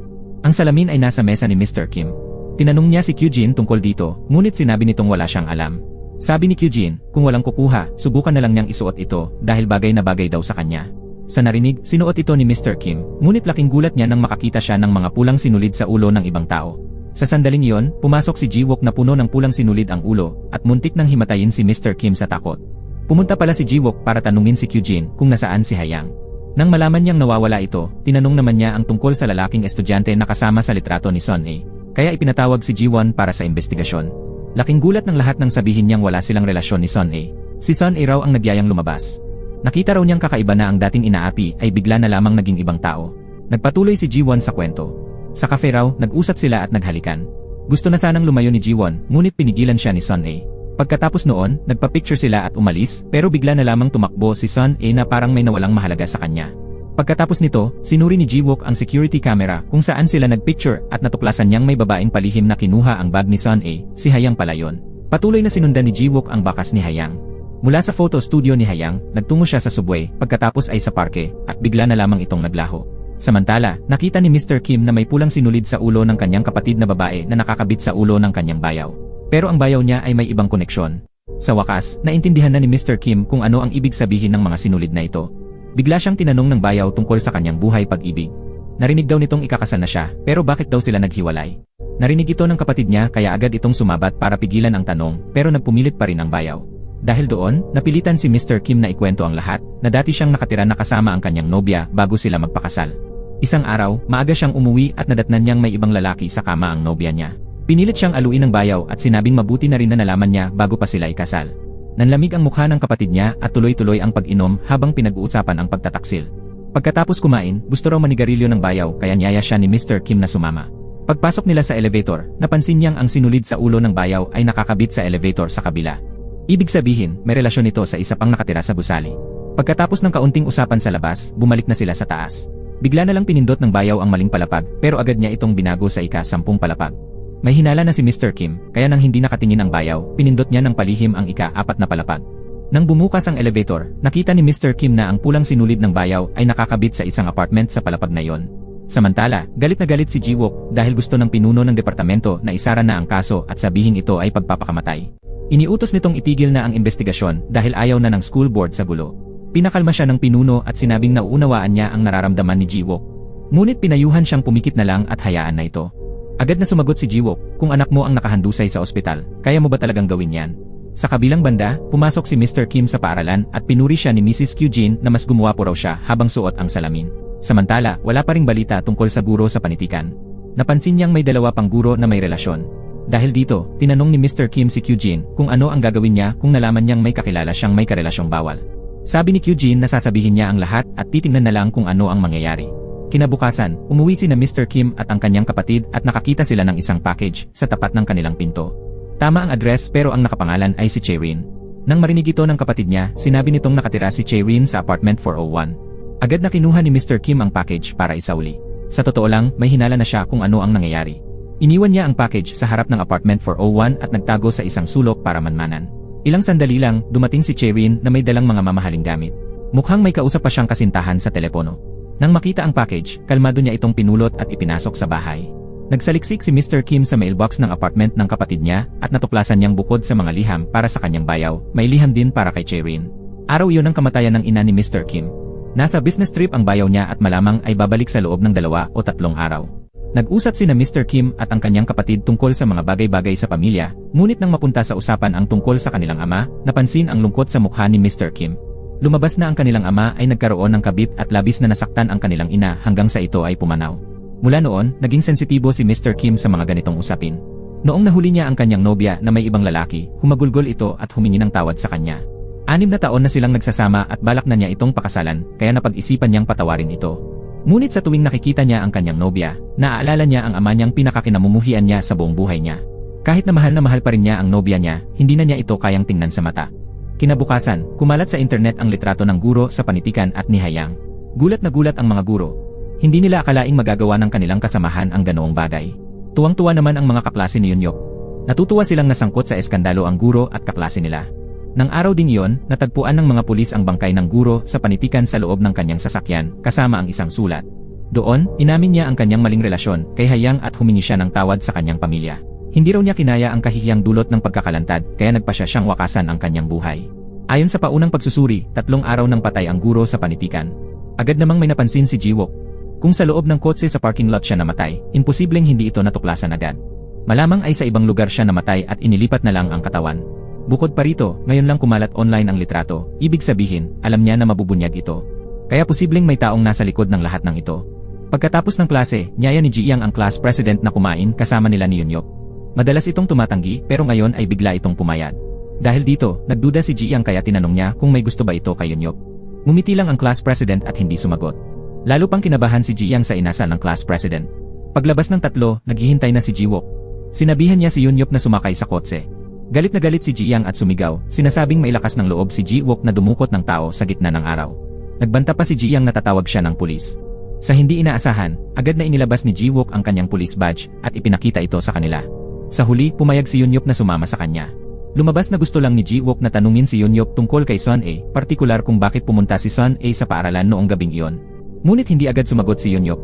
Ang salamin ay nasa mesa ni Mr. Kim. Tinanong niya si Kyujin tungkol dito, ngunit sinabi nitong wala siyang alam. Sabi ni Kyujin, kung walang kukuha, subukan na lang niyang isuot ito dahil bagay na bagay daw sa kanya. Sa narinig, sinuot ito ni Mr. Kim, ngunit laking gulat niya nang makakita siya ng mga pulang sinulid sa ulo ng ibang tao. Sa sandaling iyon, pumasok si Jiwook na puno ng pulang sinulid ang ulo at muntik nang himatayin si Mr. Kim sa takot. Pumunta pala si Jiwook para tanungin si Kyujin kung nasaan si Hayang. Nang malaman niyang nawawala ito, tinanong naman niya ang tungkol sa lalaking estudyante na kasama sa litrato ni Son A. Kaya ipinatawag si Jiwon para sa investigasyon. Laking gulat ng lahat nang sabihin niyang wala silang relasyon ni Son A. Si Son A raw ang nagyayang lumabas. Nakita raw niyang kakaiba na ang dating inaapi ay bigla na lamang naging ibang tao. Nagpatuloy si Jiwon sa kwento. Sa cafe raw, nag-usap sila at naghalikan. Gusto na sanang lumayo ni Jiwon, ngunit pinigilan siya ni Son A. Pagkatapos noon, nagpa-picture sila at umalis, pero bigla na lamang tumakbo si Sun A na parang may nawalang mahalaga sa kanya. Pagkatapos nito, sinuri ni Ji-wook ang security camera kung saan sila nagpicture at natuklasan niyang may babaeng palihim na kinuha ang bag ni Sun A, si Hayang pala yun. Patuloy na sinundan ni Ji-wook ang bakas ni Hayang. Mula sa photo studio ni Hayang, nagtungo siya sa subway, pagkatapos ay sa parke, at bigla na lamang itong naglaho. Samantala, nakita ni Mr. Kim na may pulang sinulid sa ulo ng kanyang kapatid na babae na nakakabit sa ulo ng kanyang bayaw. Pero ang bayaw niya ay may ibang koneksyon. Sa wakas, naintindihan na ni Mr. Kim kung ano ang ibig sabihin ng mga sinulid na ito. Bigla siyang tinanong ng bayaw tungkol sa kanyang buhay pag-ibig. Narinig daw nitong ikakasal na siya, pero bakit daw sila naghiwalay? Narinig ito ng kapatid niya kaya agad itong sumabat para pigilan ang tanong, pero nagpumilit pa rin ang bayaw. Dahil doon, napilitan si Mr. Kim na ikwento ang lahat, na dati siyang nakatira na kasama ang kanyang nobya bago sila magpakasal. Isang araw, maaga siyang umuwi at nadatnan niyang may ibang lalaki sa kama ang nobya niya. Pinilit siyang aluin ng bayaw at sinabing mabuti na rin na nalaman niya bago pa sila ikasal. Nanlamig ang mukha ng kapatid niya at tuloy-tuloy ang pag-inom habang pinag-uusapan ang pagtataksil. Pagkatapos kumain, gusto raw manigarilyo ng bayaw kaya niyaya siya ni Mr. Kim na sumama. Pagpasok nila sa elevator, napansin niyang ang sinulid sa ulo ng bayaw ay nakakabit sa elevator sa kabila. Ibig sabihin, may relasyon ito sa isa pang nakatira sa gusali. Pagkatapos ng kaunting usapan sa labas, bumalik na sila sa taas. Bigla na lang pinindot ng bayaw ang maling palapag pero agad niya itong binago sa ika-10 palapag. May hinala na si Mr. Kim, kaya nang hindi nakatingin ang bayaw, pinindot niya ng palihim ang ika-4 na palapag. Nang bumukas ang elevator, nakita ni Mr. Kim na ang pulang sinulid ng bayaw ay nakakabit sa isang apartment sa palapag na yon. Samantala, galit na galit si Ji-wook dahil gusto ng pinuno ng departamento na isara na ang kaso at sabihin ito ay pagpapakamatay. Iniutos nitong itigil na ang investigasyon dahil ayaw na ng school board sa gulo. Pinakalma siya ng pinuno at sinabing nauunawaan niya ang nararamdaman ni Ji-wook. Ngunit pinayuhan siyang pumikit na lang at hayaan na ito. Agad na sumagot si Ji-wook, kung anak mo ang nakahandusay sa ospital, kaya mo ba talagang gawin yan? Sa kabilang banda, pumasok si Mr. Kim sa paaralan at pinuri siya ni Mrs. Kyujin na mas gumawa po raw siya habang suot ang salamin. Samantala, wala pa ring balita tungkol sa guro sa panitikan. Napansin niyang may 2 pang guro na may relasyon. Dahil dito, tinanong ni Mr. Kim si Kyujin kung ano ang gagawin niya kung nalaman niyang may kakilala siyang may karelasyong bawal. Sabi ni Kyujin na sasabihin niya ang lahat at titingnan na lang kung ano ang mangyayari. Kinabukasan, umuwi si na Mr. Kim at ang kanyang kapatid at nakakita sila ng isang package sa tapat ng kanilang pinto. Tama ang address pero ang nakapangalan ay si Chae-rin. Nang marinig ito ng kapatid niya, sinabi nitong nakatira si Chae-rin sa apartment 401. Agad na kinuha ni Mr. Kim ang package para isauli. Sa totoo lang, may hinala na siya kung ano ang nangyayari. Iniwan niya ang package sa harap ng apartment 401 at nagtago sa isang sulok para manmanan. Ilang sandali lang, dumating si Chae-rin na may dalang mga mamahaling gamit. Mukhang may kausap pa siyang kasintahan sa telepono. Nang makita ang package, kalmado niya itong pinulot at ipinasok sa bahay. Nagsaliksik si Mr. Kim sa mailbox ng apartment ng kapatid niya at natuklasan niyang bukod sa mga liham para sa kanyang bayaw, may liham din para kay Chae-rin. Araw iyon ang kamatayan ng ina ni Mr. Kim. Nasa business trip ang bayaw niya at malamang ay babalik sa loob ng 2 o 3 araw. Nag-usap sina Mr. Kim at ang kanyang kapatid tungkol sa mga bagay-bagay sa pamilya, ngunit nang mapunta sa usapan ang tungkol sa kanilang ama, napansin ang lungkot sa mukha ni Mr. Kim. Lumabas na ang kanilang ama ay nagkaroon ng kabit at labis na nasaktan ang kanilang ina hanggang sa ito ay pumanaw. Mula noon, naging sensitibo si Mr. Kim sa mga ganitong usapin. Noong nahuli niya ang kanyang nobya na may ibang lalaki, humagulgol ito at humingi ng tawad sa kanya. 6 na taon na silang nagsasama at balak na niya itong pakasalan, kaya napag-isipan niyang patawarin ito. Ngunit sa tuwing nakikita niya ang kanyang nobya, naaalala niya ang ama niyang pinakakinamumuhian niya sa buong buhay niya. Kahit na mahal pa rin niya ang nobya niya, hindi na niya ito kayang tingnan sa mata. Kinabukasan, kumalat sa internet ang litrato ng guro sa panitikan at ni Hayang. Gulat na gulat ang mga guro. Hindi nila akalaing magagawa ng kanilang kasamahan ang ganoong bagay. Tuwang-tuwa naman ang mga kaklase ni Yunyok. Natutuwa silang nasangkot sa eskandalo ang guro at kaklase nila. Nang araw ding iyon, natagpuan ng mga pulis ang bangkay ng guro sa panitikan sa loob ng kanyang sasakyan, kasama ang isang sulat. Doon, inamin niya ang kanyang maling relasyon kay Hayang at humingi siya ng tawad sa kanyang pamilya. Hindi raw niya kinaya ang kahihiyang dulot ng pagkakalantad kaya nagpasya siyang wakasan ang kanyang buhay. Ayon sa paunang pagsusuri, 3 araw nang patay ang guro sa panitikan. Agad namang may napansin si Ji-wook. Kung sa loob ng kotse sa parking lot siya namatay, imposibleng hindi ito natuklasan agad. Malamang ay sa ibang lugar siya namatay at inilipat na lang ang katawan. Bukod pa rito, ngayon lang kumalat online ang litrato, ibig sabihin, alam niya na mabubunyag ito. Kaya posibleng may taong nasa likod ng lahat ng ito. Pagkatapos ng klase, niyaya ni Ji-yang ang class president na kumain kasama nila ni Yunyok. Madalas itong tumatanggi pero ngayon ay bigla itong pumayat. Dahil dito, nagduda si Ji-yang kaya tinanong niya kung may gusto ba ito kay Yunyok. Ngumiti lang ang class president at hindi sumagot. Lalo pang kinabahan si Ji-yang sa inasal ng class president. Paglabas ng 3, naghihintay na si Ji-wook. Sinabihan niya si Yunyok na sumakay sa kotse. Galit na galit si Ji Yang at sumigaw, sinasabing may lakas ng loob si Ji Wook na dumukot ng tao sa gitna ng araw. Nagbanta pa si Ji Yang na tatawag siya ng pulis. Sa hindi inaasahan, agad na inilabas ni Ji Wook ang kanyang police badge at ipinakita ito sa kanila. Sa huli, pumayag si Yunyup na sumama sa kanya. Lumabas na gusto lang ni Ji Wook na tanungin si Yunyup tungkol kay Son A, partikular kung bakit pumunta si Son A sa paaralan noong gabing iyon. Ngunit hindi agad sumagot si Yunyup.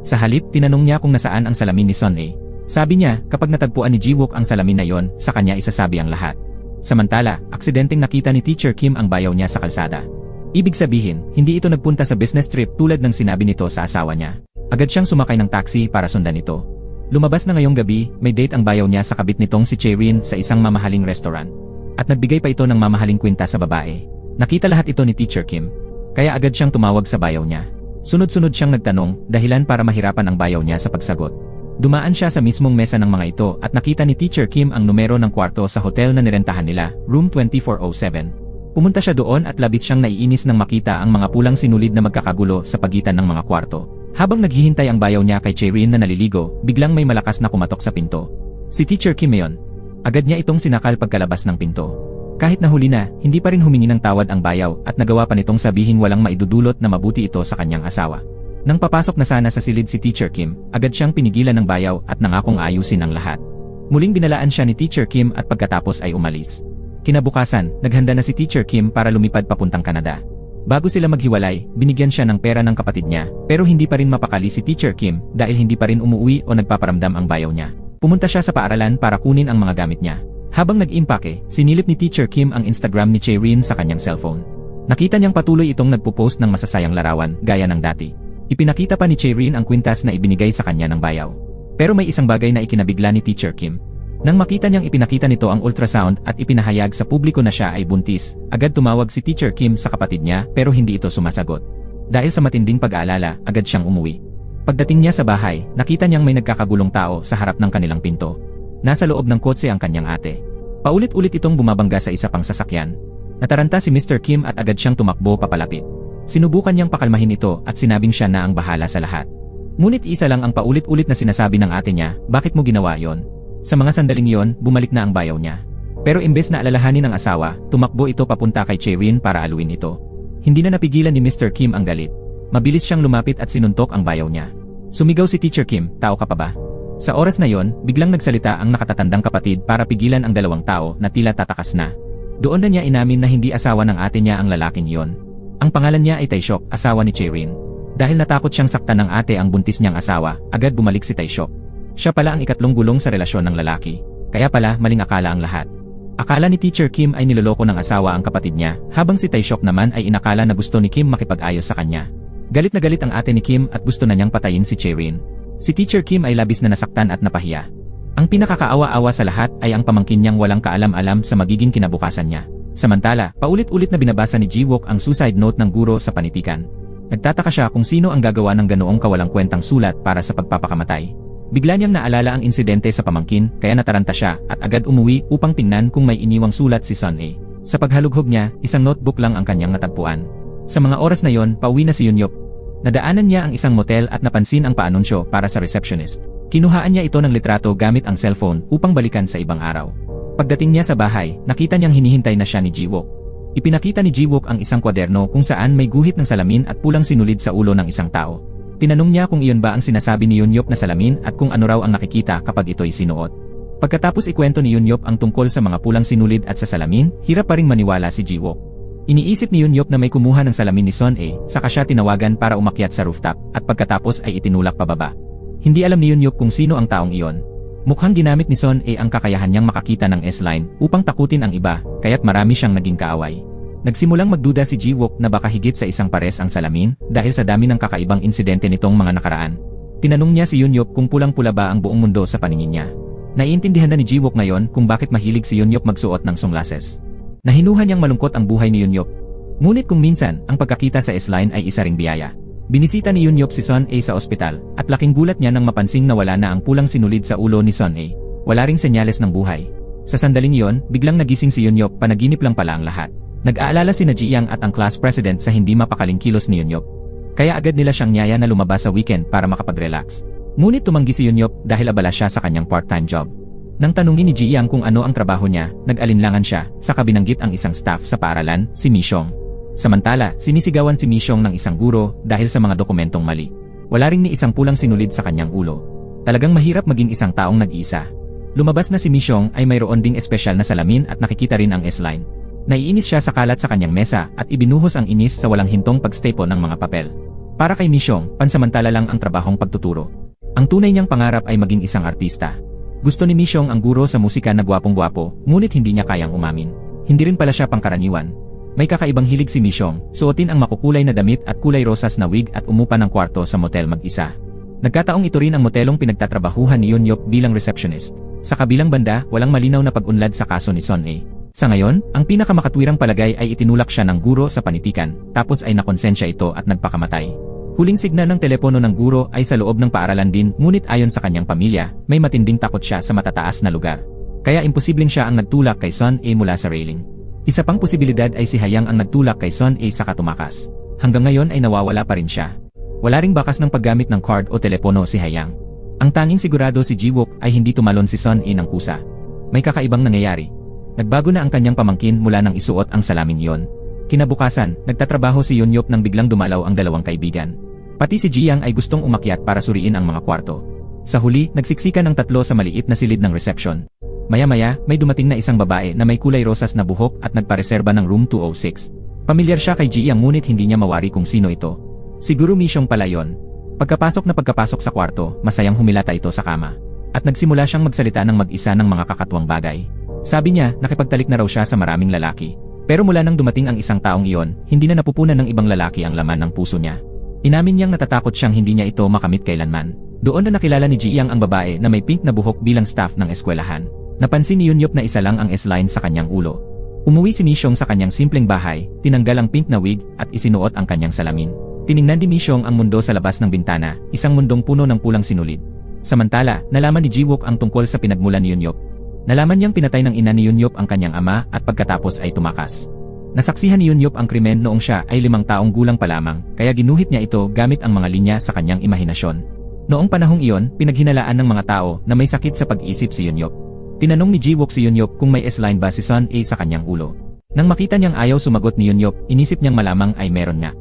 Sa halip, tinanong niya kung nasaan ang salamin ni Son A. Sabi niya, kapag natagpuan ni Ji Wook ang salamin na yon, sa kanya isasabi ang lahat. Samantala, aksidenteng nakita ni Teacher Kim ang bayaw niya sa kalsada. Ibig sabihin, hindi ito nagpunta sa business trip tulad ng sinabi nito sa asawa niya. Agad siyang sumakay ng taxi para sundan ito. Lumabas na ngayong gabi, may date ang bayaw niya sa kabit nitong si Chaerin sa isang mamahaling restaurant. At nagbigay pa ito ng mamahaling kwenta sa babae. Nakita lahat ito ni Teacher Kim. Kaya agad siyang tumawag sa bayaw niya. Sunod-sunod siyang nagtanong, dahilan para mahirapan ang bayaw niya sa pagsagot. Dumaan siya sa mismong mesa ng mga ito at nakita ni Teacher Kim ang numero ng kwarto sa hotel na nirentahan nila, room 2407. Pumunta siya doon at labis siyang naiinis nang makita ang mga pulang sinulid na magkakagulo sa pagitan ng mga kwarto. Habang naghihintay ang bayaw niya kay Chaerin na naliligo, biglang may malakas na kumatok sa pinto. Si Teacher Kim yon. Agad niya itong sinakal pagkalabas ng pinto. Kahit nahuli na, hindi pa rin humingi ng tawad ang bayaw at nagawa pa nitong sabihin walang maidudulot na mabuti ito sa kanyang asawa. Nang papasok na sana sa silid si Teacher Kim, agad siyang pinigilan ng bayaw at nangakong ayusin ang lahat. Muling binalaan siya ni Teacher Kim at pagkatapos ay umalis. Kinabukasan, naghanda na si Teacher Kim para lumipad papuntang Canada. Bago sila maghiwalay, binigyan siya ng pera ng kapatid niya, pero hindi pa rin mapakali si Teacher Kim dahil hindi pa rin umuwi o nagpaparamdam ang bayaw niya. Pumunta siya sa paaralan para kunin ang mga gamit niya. Habang nag-impake, sinilip ni Teacher Kim ang Instagram ni Chaerin sa kanyang cellphone. Nakita niyang patuloy itong nagpo-post ng masasayang larawan, gaya ng dati. Ipinakita pa ni Chaerin ang kwintas na ibinigay sa kanya ng bayaw. Pero may isang bagay na ikinabigla ni Teacher Kim. Nang makita niyang ipinakita nito ang ultrasound at ipinahayag sa publiko na siya ay buntis, agad tumawag si Teacher Kim sa kapatid niya pero hindi ito sumasagot. Dahil sa matinding pag-aalala, agad siyang umuwi. Pagdating niya sa bahay, nakita niyang may nagkakagulong tao sa harap ng kanilang pinto. Nasa loob ng kotse ang kanyang ate. Paulit-ulit itong bumabangga sa isa pang sasakyan. Nataranta si Mr. Kim at agad siyang tumakbo papalapit. Sinubukan niyang pakalmahin ito at sinabing siya na ang bahala sa lahat. Ngunit isa lang ang paulit-ulit na sinasabi ng ate niya, bakit mo ginawa yon? Sa mga sandaling yon, bumalik na ang bayaw niya. Pero imbes na alalahanin ng asawa, tumakbo ito papunta kay Chaerin para aluin ito. Hindi na napigilan ni Mr. Kim ang galit. Mabilis siyang lumapit at sinuntok ang bayaw niya. Sumigaw si Teacher Kim, tao ka pa ba? Sa oras na yon, biglang nagsalita ang nakatatandang kapatid para pigilan ang dalawang tao na tila tatakas na. Doon na niya inamin na hindi asawa ng ate niya ang lalaking yon. Ang pangalan niya ay Taesyok, asawa ni Chaerin. Dahil natakot siyang saktan ng ate ang buntis niyang asawa, agad bumalik si Taesyok. Siya pala ang ikatlong gulong sa relasyon ng lalaki. Kaya pala maling akala ang lahat. Akala ni Teacher Kim ay niloloko ng asawa ang kapatid niya, habang si Taesyok naman ay inakala na gusto ni Kim makipag-ayos sa kanya. Galit na galit ang ate ni Kim at gusto na niyang patayin si Chaerin. Si Teacher Kim ay labis na nasaktan at napahiya. Ang pinakakaawa-awa sa lahat ay ang pamangkin niyang walang kaalam-alam sa magiging kinabukasan niya. Samantala, paulit-ulit na binabasa ni Ji Wook ang suicide note ng guro sa panitikan. Nagtataka siya kung sino ang gagawa ng ganoong kawalang kwentang sulat para sa pagpapakamatay. Bigla niyang naalala ang insidente sa pamangkin kaya nataranta siya at agad umuwi upang tingnan kung may iniwang sulat si Son A. Sa paghalughog niya, isang notebook lang ang kanyang natagpuan. Sa mga oras na yon, pauwi na si Yunyup. Nadaanan niya ang isang motel at napansin ang paanunsyo para sa receptionist. Kinuhaan niya ito ng litrato gamit ang cellphone upang balikan sa ibang araw. Pagdating niya sa bahay, nakita niyang hinihintay na siya ni Ji Wook. Ipinakita ni Ji Wook ang isang kwaderno kung saan may guhit ng salamin at pulang sinulid sa ulo ng isang tao. Tinanong niya kung iyon ba ang sinasabi ni Yunyup na salamin at kung ano raw ang nakikita kapag ito'y sinuot. Pagkatapos ikwento ni Yunyup ang tungkol sa mga pulang sinulid at sa salamin, hirap pa ring maniwala si Ji Wook. Iniisip ni Yunyup na may kumuha ng salamin ni Son A, saka siya tinawagan para umakyat sa rooftop at pagkatapos ay itinulak pababa. Hindi alam ni Yunyup kung sino ang taong iyon. Mukhang ginamit ni Son A ang kakayahan niyang makakita ng S-line upang takutin ang iba, kaya't marami siyang naging kaaway. Nagsimulang magduda si Ji Wook na baka higit sa isang pares ang salamin dahil sa dami ng kakaibang insidente nitong mga nakaraan. Tinanong niya si Yunyup kung pulang-pula ba ang buong mundo sa paningin niya. Naiintindihan na ni Ji Wook ngayon kung bakit mahilig si Yunyup magsuot ng sunglasses. Nahinuhan niyang malungkot ang buhay ni Yunyup. Ngunit kung minsan, ang pagkakita sa S-line ay isa ring biyaya. Binisita ni Yunyup si Son A sa ospital at laking gulat niya nang mapansing na wala na ang pulang sinulid sa ulo ni Son A. Wala ring senyales ng buhay. Sa sandaling iyon, biglang nagising si Yunyup, panaginip lang pala ang lahat. Nag-aalala sina Ji Yang at ang class president sa hindi mapakaling kilos ni Yunyup. Kaya agad nila siyang niyaya na lumabas sa weekend para makapag-relax. Ngunit tumanggi si Yunyup dahil abala siya sa kanyang part-time job. Nang tanungin ni Ji Yang kung ano ang trabaho niya, nag-alinlangan siya, saka binanggit ang isang staff sa paaralan, si Mi Xiong. Samantala, sinisigawan si Mi Xiong ng isang guro dahil sa mga dokumentong mali. Wala ring ni isang pulang sinulid sa kanyang ulo. Talagang mahirap maging isang taong nag-iisa. Lumabas na si Mi Xiong ay mayroon ding espesyal na salamin at nakikita rin ang S-line. Naiinis siya sa kalat sa kanyang mesa at ibinuhos ang inis sa walang hintong pagstaple ng mga papel. Para kay Mi Xiong, pansamantala lang ang trabahong pagtuturo. Ang tunay niyang pangarap ay maging isang artista. Gusto ni Mi Xiong ang guro sa musika na gwapong-gwapo, ngunit hindi niya kayang umamin. Hindi rin pala siya pangkaraniwan. May kakaibang hilig si Mi Xiong, suotin ang makukulay na damit at kulay rosas na wig at umupa ng kwarto sa motel mag-isa. Nagkataong ito rin ang motelong pinagtatrabahuhan ni Yunyop bilang receptionist. Sa kabilang banda, walang malinaw na pag-unlad sa kaso ni Son A. Sa ngayon, ang pinakamakatwirang palagay ay itinulak siya ng guro sa panitikan, tapos ay nakonsensya ito at nagpakamatay. Huling signal ng telepono ng guro ay sa loob ng paaralan din, ngunit ayon sa kanyang pamilya, may matinding takot siya sa matataas na lugar. Kaya imposibleng siya ang nagtulak kay Son A mula sa railing. Isa pang posibilidad ay si Hayang ang nagtulak kay Son A saka tumakas. Hanggang ngayon ay nawawala pa rin siya. Wala ring bakas ng paggamit ng card o telepono si Hayang. Ang tanging sigurado si Ji-wook ay hindi tumalon si Son A ng kusa. May kakaibang nangyayari. Nagbago na ang kanyang pamangkin mula nang isuot ang salaming iyon. Kinabukasan, nagtatrabaho si Yunyop nang biglang dumalaw ang dalawang kaibigan. Pati si Ji Yang ay gustong umakyat para suriin ang mga kwarto. Sa huli, nagsiksikan ang tatlo sa maliit na silid ng reception. Maya-maya, may dumating na isang babae na may kulay rosas na buhok at nagpareserba ng room 206. Pamilyar siya kay Ji Yang ngunit hindi niya mawari kung sino ito. Siguro Mi Xiong pala yon. Pagkapasok sa kwarto, masayang humilata ito sa kama. At nagsimula siyang magsalita ng mag-isa ng mga kakatuwang bagay. Sabi niya, nakipagtalik na raw siya sa maraming lalaki. Pero mula nang dumating ang isang taong iyon, hindi na napupunan ng ibang lalaki ang laman ng puso niya. Inamin niyang natatakot siyang hindi niya ito makamit kailanman. Doon na nakilala ni Ji Yang ang babae na may pink na buhok bilang staff ng eskwelahan. Napansin ni Yunyop na isa lang ang S-line sa kanyang ulo. Umuwi si Mi Xiong sa kanyang simpleng bahay, tinanggal ang pink na wig at isinuot ang kanyang salamin. Tiningnan ni Mi Xiong ang mundo sa labas ng bintana, isang mundong puno ng pulang sinulid. Samantala, nalaman ni Ji-wook ang tungkol sa pinagmulan ni Yunyop. Nalaman niyang pinatay ng ina ni Yunyop ang kanyang ama at pagkatapos ay tumakas. Nasaksihan ni Yunyop ang krimen noong siya ay 5 taong gulang pa lamang, kaya ginuhit niya ito gamit ang mga linya sa kanyang imahinasyon. Noong panahong iyon, pinaghinalaan ng mga tao na may sakit sa pag-isip si Yunyop. Tinanong ni Ji-wook si Yunyop kung may S-line ba si Son A sa kanyang ulo. Nang makita niyang ayaw sumagot ni Yunyop, inisip niyang malamang ay meron nga.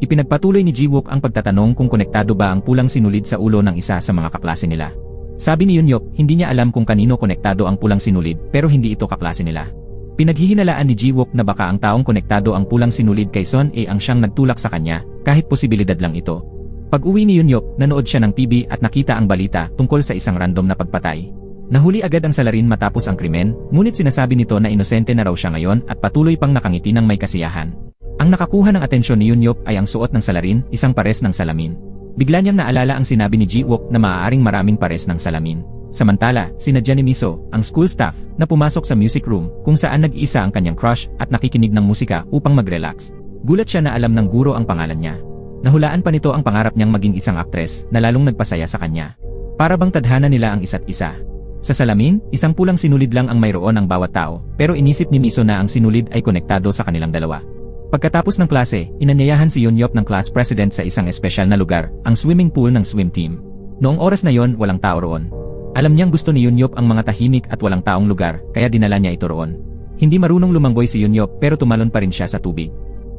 Ipinagpatuloy ni Ji-wook ang pagtatanong kung konektado ba ang pulang sinulid sa ulo ng isa sa mga kaklase nila. Sabi ni Yunyop, hindi niya alam kung kanino konektado ang pulang sinulid pero hindi ito kaklase nila. Pinaghihinalaan ni Ji-wook na baka ang taong konektado ang pulang sinulid kay Son A ang siyang nagtulak sa kanya, kahit posibilidad lang ito. Pag-uwi ni Yunyop, nanood siya ng TV at nakita ang balita tungkol sa isang random na pagpatay. Nahuli agad ang salarin matapos ang krimen, ngunit sinasabi nito na inosente na raw siya ngayon at patuloy pang nakangiti ng may kasiyahan. Ang nakakuha ng atensyon ni Yunyop ay ang suot ng salarin, isang pares ng salamin. Bigla niyang naalala ang sinabi ni Ji-wook na maaaring maraming pares ng salamin. Samantala, sinadya ni Miso, ang school staff, na pumasok sa music room kung saan nag-iisa ang kanyang crush at nakikinig ng musika upang mag-relax. Gulat siya na alam ng guro ang pangalan niya. Nahulaan pa nito ang pangarap niyang maging isang aktres na lalong nagpasaya sa kanya. Para bang tadhana nila ang isa't isa. Sa salamin, isang pulang sinulid lang ang mayroon ng bawat tao, pero inisip ni Miso na ang sinulid ay konektado sa kanilang dalawa. Pagkatapos ng klase, inanyayahan si Yunyop ng class president sa isang espesyal na lugar, ang swimming pool ng swim team. Noong oras na yon, walang tao roon. Alam niyang gusto ni Yunyop ang mga tahimik at walang taong lugar, kaya dinala niya ito roon. Hindi marunong lumanggoy si Yunyop pero tumalon pa rin siya sa tubig.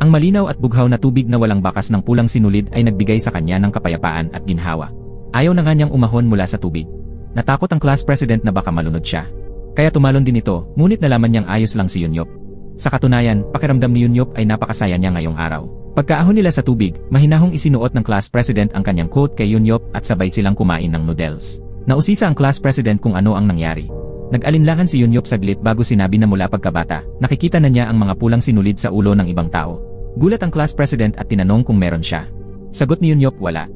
Ang malinaw at bughaw na tubig na walang bakas ng pulang sinulid ay nagbigay sa kanya ng kapayapaan at ginhawa. Ayaw na nga niyang umahon mula sa tubig. Natakot ang class president na baka malunod siya. Kaya tumalon din ito, ngunit nalaman niyang ayos lang si Yunyop. Sa katunayan, pakiramdam ni Yunyop ay napakasaya niya ngayong araw. Pagkaahon nila sa tubig, mahinahong isinuot ng class president ang kanyang coat kay Yunyop at sabay silang kumain ng noodles. Nausisa ang class president kung ano ang nangyari. Nag-alinlangan si Yunyop saglit bago sinabi na mula pagkabata, nakikita na niya ang mga pulang sinulid sa ulo ng ibang tao. Gulat ang class president at tinanong kung meron siya. Sagot ni Yunyop, wala.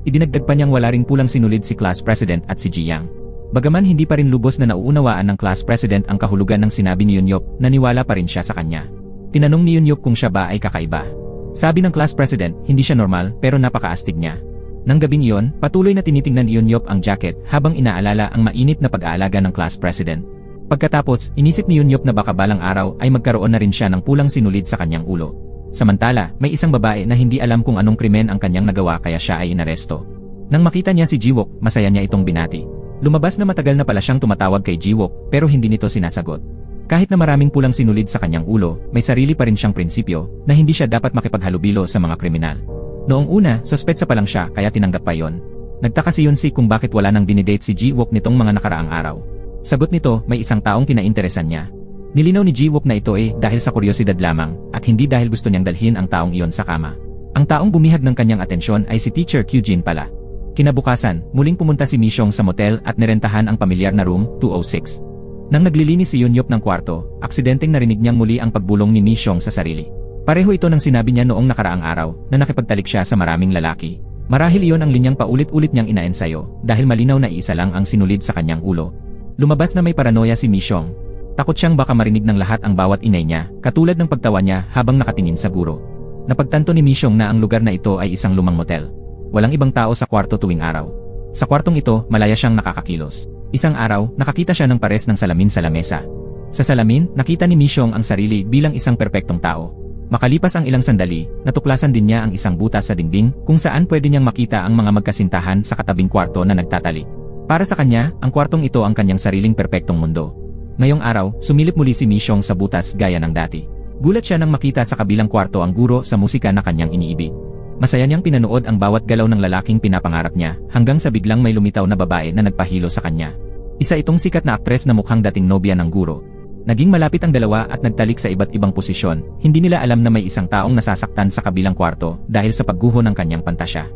Idinagdag pa niyang wala ring pulang sinulid si class president at si Ji Yang. Bagaman hindi pa rin lubos na nauunawaan ng class president ang kahulugan ng sinabi ni Yunyop, naniwala pa rin siya sa kanya. Tinanong ni Yunyop kung siya ba ay kakaiba. Sabi ng class president, hindi siya normal pero napakaastig niya. Nang gabing iyon, patuloy na tinitingnan ni Yunyop ang jacket habang inaalala ang mainit na pag-aalaga ng class president. Pagkatapos, inisip ni Yunyop na baka balang araw ay magkaroon na rin siya ng pulang sinulid sa kanyang ulo. Samantala, may isang babae na hindi alam kung anong krimen ang kanyang nagawa kaya siya ay inaresto. Nang makita niya si Ji-wook, masaya niya itong binati. Lumabas na matagal na pala siyang tumatawag kay Jiwook pero hindi nito sinasagot. Kahit na maraming pulang sinulid sa kanyang ulo, may sarili pa rin siyang prinsipyo na hindi siya dapat makipaghalubilo sa mga kriminal. Noong una, suspetsa pa lang siya kaya tinanggap pa yon. Nagtaka si Yoon-sik kung bakit wala nang dinidate si Jiwook nitong mga nakaraang araw. Sagot nito, may isang taong kinainteresan niya. Nilinaw ni Jiwook na ito dahil sa kuryosidad lamang at hindi dahil gusto niyang dalhin ang taong iyon sa kama. Ang taong bumihag ng kanyang atensyon ay si Teacher Kyujin pala. Kinabukasan, muling pumunta si Misyong sa motel at nirentahan ang pamilyar na room 206. Nang naglilinis si Yoon-yup ng kwarto, aksidenteng narinig niyang muli ang pagbulong ni Misyong sa sarili. Pareho ito ng sinabi niya noong nakaraang araw na nakipagtalik siya sa maraming lalaki. Marahil iyon ang linyang paulit-ulit niyang inaensayo dahil malinaw na iisa lang ang sinulid sa kanyang ulo. Lumabas na may paranoia si Misyong. Takot siyang baka marinig ng lahat ang bawat inay niya, katulad ng pagtawa niya habang nakatingin sa guro. Napagtanto ni Misyong na ang lugar na ito ay isang lumang motel. Walang ibang tao sa kwarto tuwing araw. Sa kwartong ito, malaya siyang nakakakilos. Isang araw, nakakita siya ng pares ng salamin sa lamesa. Sa salamin, nakita ni Misyong ang sarili bilang isang perpektong tao. Makalipas ang ilang sandali, natuklasan din niya ang isang butas sa dingding kung saan pwede niyang makita ang mga magkasintahan sa katabing kwarto na nagtatali. Para sa kanya, ang kwartong ito ang kanyang sariling perpektong mundo. Ngayong araw, sumilip muli si Misyong sa butas gaya ng dati. Gulat siya nang makita sa kabilang kwarto ang guro sa musika na kanyang iniibig. Masaya niyang pinanood ang bawat galaw ng lalaking pinapangarap niya hanggang sa biglang may lumitaw na babae na nagpahilo sa kanya. Isa itong sikat na aktres na mukhang dating nobya ng guro. Naging malapit ang dalawa at nagtalik sa iba't ibang posisyon. Hindi nila alam na may isang taong nasasaktan sa kabilang kwarto dahil sa pagguho ng kanyang pantasya.